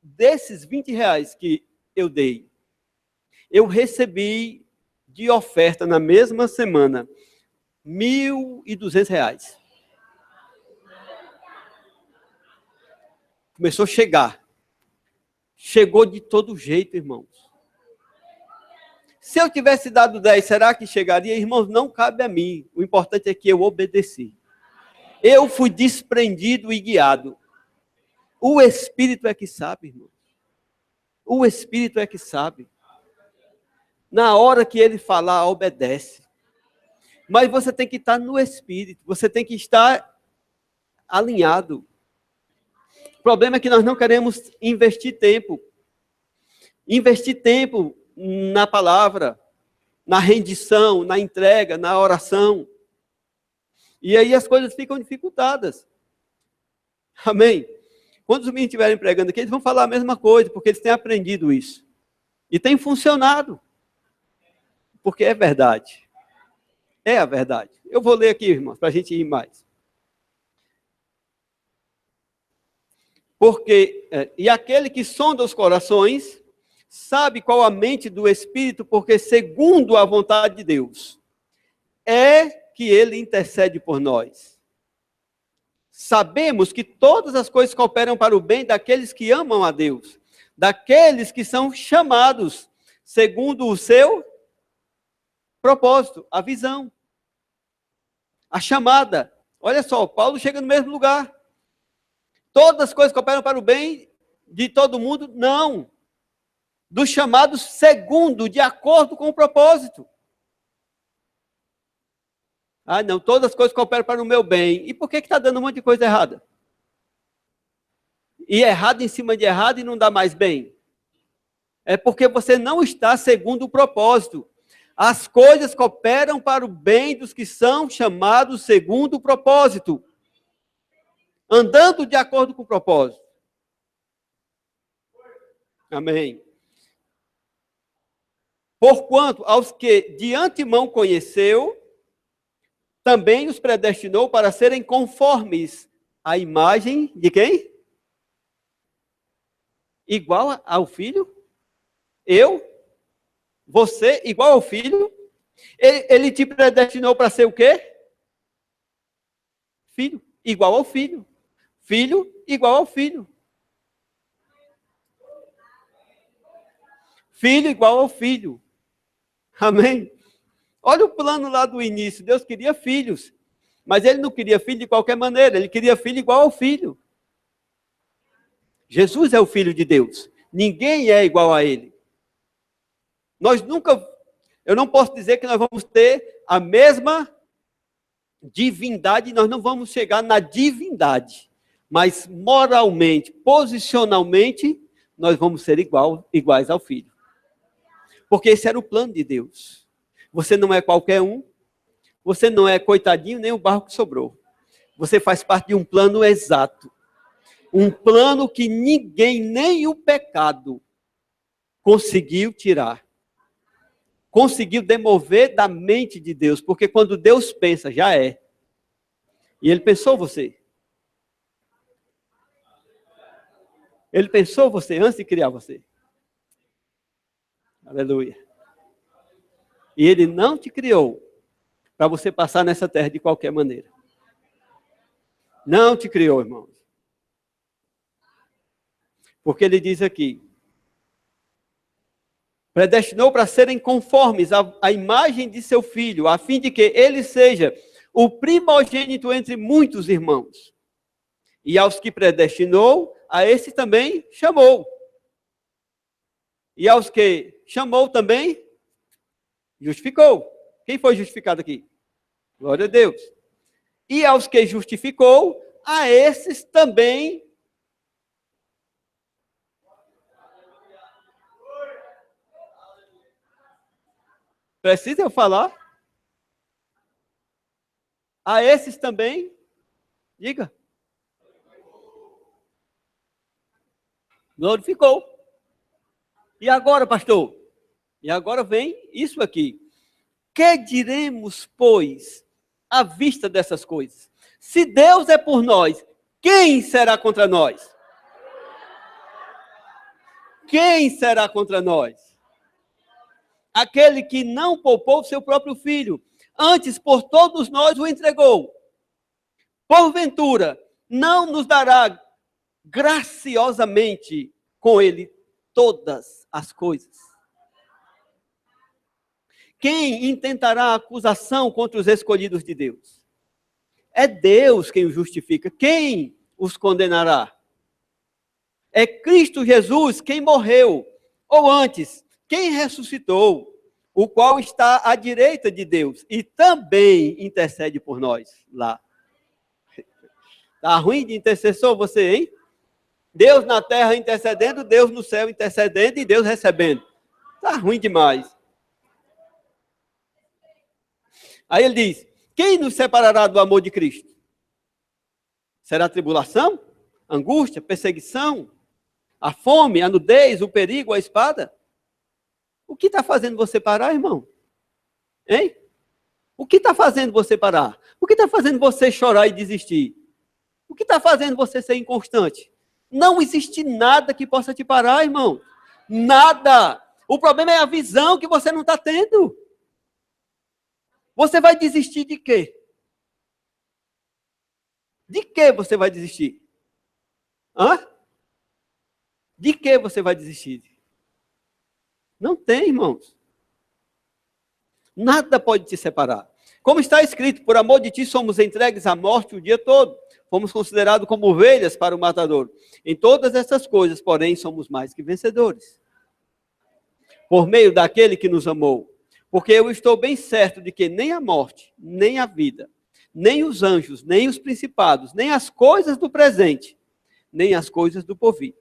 S1: Desses 20 reais que eu dei, eu recebi de oferta na mesma semana 1.200 reais. Começou a chegar. Chegou de todo jeito, irmãos. Se eu tivesse dado 10, será que chegaria? Irmãos, não cabe a mim. O importante é que eu obedeci. Eu fui desprendido e guiado. O Espírito é que sabe, irmão. O Espírito é que sabe. Na hora que ele falar, obedece. Mas você tem que estar no Espírito. Você tem que estar alinhado. O problema é que nós não queremos investir tempo. Investir tempo na palavra, na rendição, na entrega, na oração. E aí as coisas ficam dificultadas. Amém? Quando os meninos estiverem pregando aqui, eles vão falar a mesma coisa, porque eles têm aprendido isso. E tem funcionado. Porque é verdade. É a verdade. Eu vou ler aqui, irmãos, para a gente ir mais. Porque, e aquele que sonda os corações, sabe qual a mente do Espírito, porque segundo a vontade de Deus, é que ele intercede por nós. Sabemos que todas as coisas cooperam para o bem daqueles que amam a Deus, daqueles que são chamados segundo o seu propósito, a visão, a chamada. Olha só, Paulo chega no mesmo lugar. Todas as coisas cooperam para o bem de todo mundo? Não. Dos chamados segundo, de acordo com o propósito. Ah, não, todas as coisas cooperam para o meu bem. E por que está dando um monte de coisa errada? E errado em cima de errado e não dá mais bem? É porque você não está segundo o propósito. As coisas cooperam para o bem dos que são chamados segundo o propósito. Andando de acordo com o propósito. Amém. Porquanto aos que de antemão conheceu, também os predestinou para serem conformes à imagem de quem? Igual ao Filho? Eu? Você? Igual ao Filho? Ele te predestinou para ser o quê? Filho. Igual ao Filho. Filho igual ao filho. Filho igual ao filho. Amém? Olha o plano lá do início. Deus queria filhos. Mas ele não queria filho de qualquer maneira. Ele queria filho igual ao filho. Jesus é o Filho de Deus. Ninguém é igual a ele. Eu não posso dizer que nós vamos ter a mesma divindade, nós não vamos chegar na divindade. Mas moralmente, posicionalmente, nós vamos ser iguais ao Filho. Porque esse era o plano de Deus. Você não é qualquer um, você não é coitadinho, nem o barro que sobrou. Você faz parte de um plano exato. Um plano que ninguém, nem o pecado, conseguiu tirar. Conseguiu demover da mente de Deus. Porque quando Deus pensa, já é. E Ele pensou você. Ele pensou você antes de criar você. Aleluia. E Ele não te criou para você passar nessa terra de qualquer maneira. Não te criou, irmãos. Porque Ele diz aqui, predestinou para serem conformes à imagem de seu Filho, a fim de que Ele seja o primogênito entre muitos irmãos. E aos que predestinou, a esse também chamou. E aos que chamou também, justificou. Quem foi justificado aqui? Glória a Deus. E aos que justificou, a esses também. Precisa eu falar? A esses também, diga. Glorificou. E agora, pastor? E agora vem isso aqui. Que diremos, pois, à vista dessas coisas? Se Deus é por nós, quem será contra nós? Quem será contra nós? Aquele que não poupou seu próprio filho, antes por todos nós o entregou. Porventura, não nos dará graciosamente com ele todas as coisas? Quem intentará acusação contra os escolhidos de Deus? É Deus quem os justifica. Quem os condenará? É Cristo Jesus quem morreu, ou antes, quem ressuscitou, o qual está à direita de Deus e também intercede por nós lá. Está ruim de intercessor você, hein? Deus na terra intercedendo, Deus no céu intercedendo e Deus recebendo. Está ruim demais. Aí ele diz, quem nos separará do amor de Cristo? Será tribulação, angústia, perseguição, a fome, a nudez, o perigo, a espada? O que está fazendo você parar, irmão? Hein? O que está fazendo você parar? O que está fazendo você chorar e desistir? O que está fazendo você ser inconstante? Não existe nada que possa te parar, irmão. Nada. O problema é a visão que você não está tendo. Você vai desistir de quê? De que você vai desistir? Hã? De que você vai desistir? Não tem, irmãos. Nada pode te separar. Como está escrito, por amor de ti somos entregues à morte o dia todo. Fomos considerados como ovelhas para o matador. Em todas essas coisas, porém, somos mais que vencedores. Por meio daquele que nos amou. Porque eu estou bem certo de que nem a morte, nem a vida, nem os anjos, nem os principados, nem as coisas do presente, nem as coisas do porvir,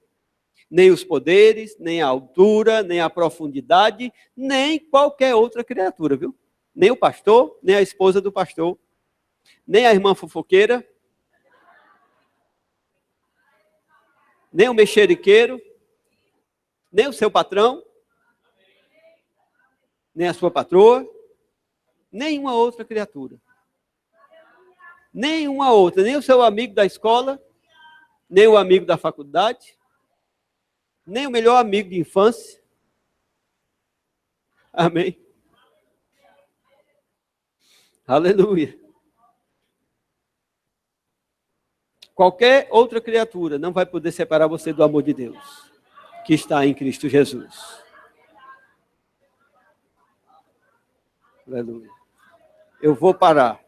S1: nem os poderes, nem a altura, nem a profundidade, nem qualquer outra criatura, viu? Nem o pastor, nem a esposa do pastor, nem a irmã fofoqueira, nem o mexeriqueiro, nem o seu patrão, nem a sua patroa, nenhuma outra criatura. Nenhuma outra, nem o seu amigo da escola, nem o amigo da faculdade, nem o melhor amigo de infância. Amém. Aleluia. Qualquer outra criatura não vai poder separar você do amor de Deus, que está em Cristo Jesus. Aleluia. Eu vou parar.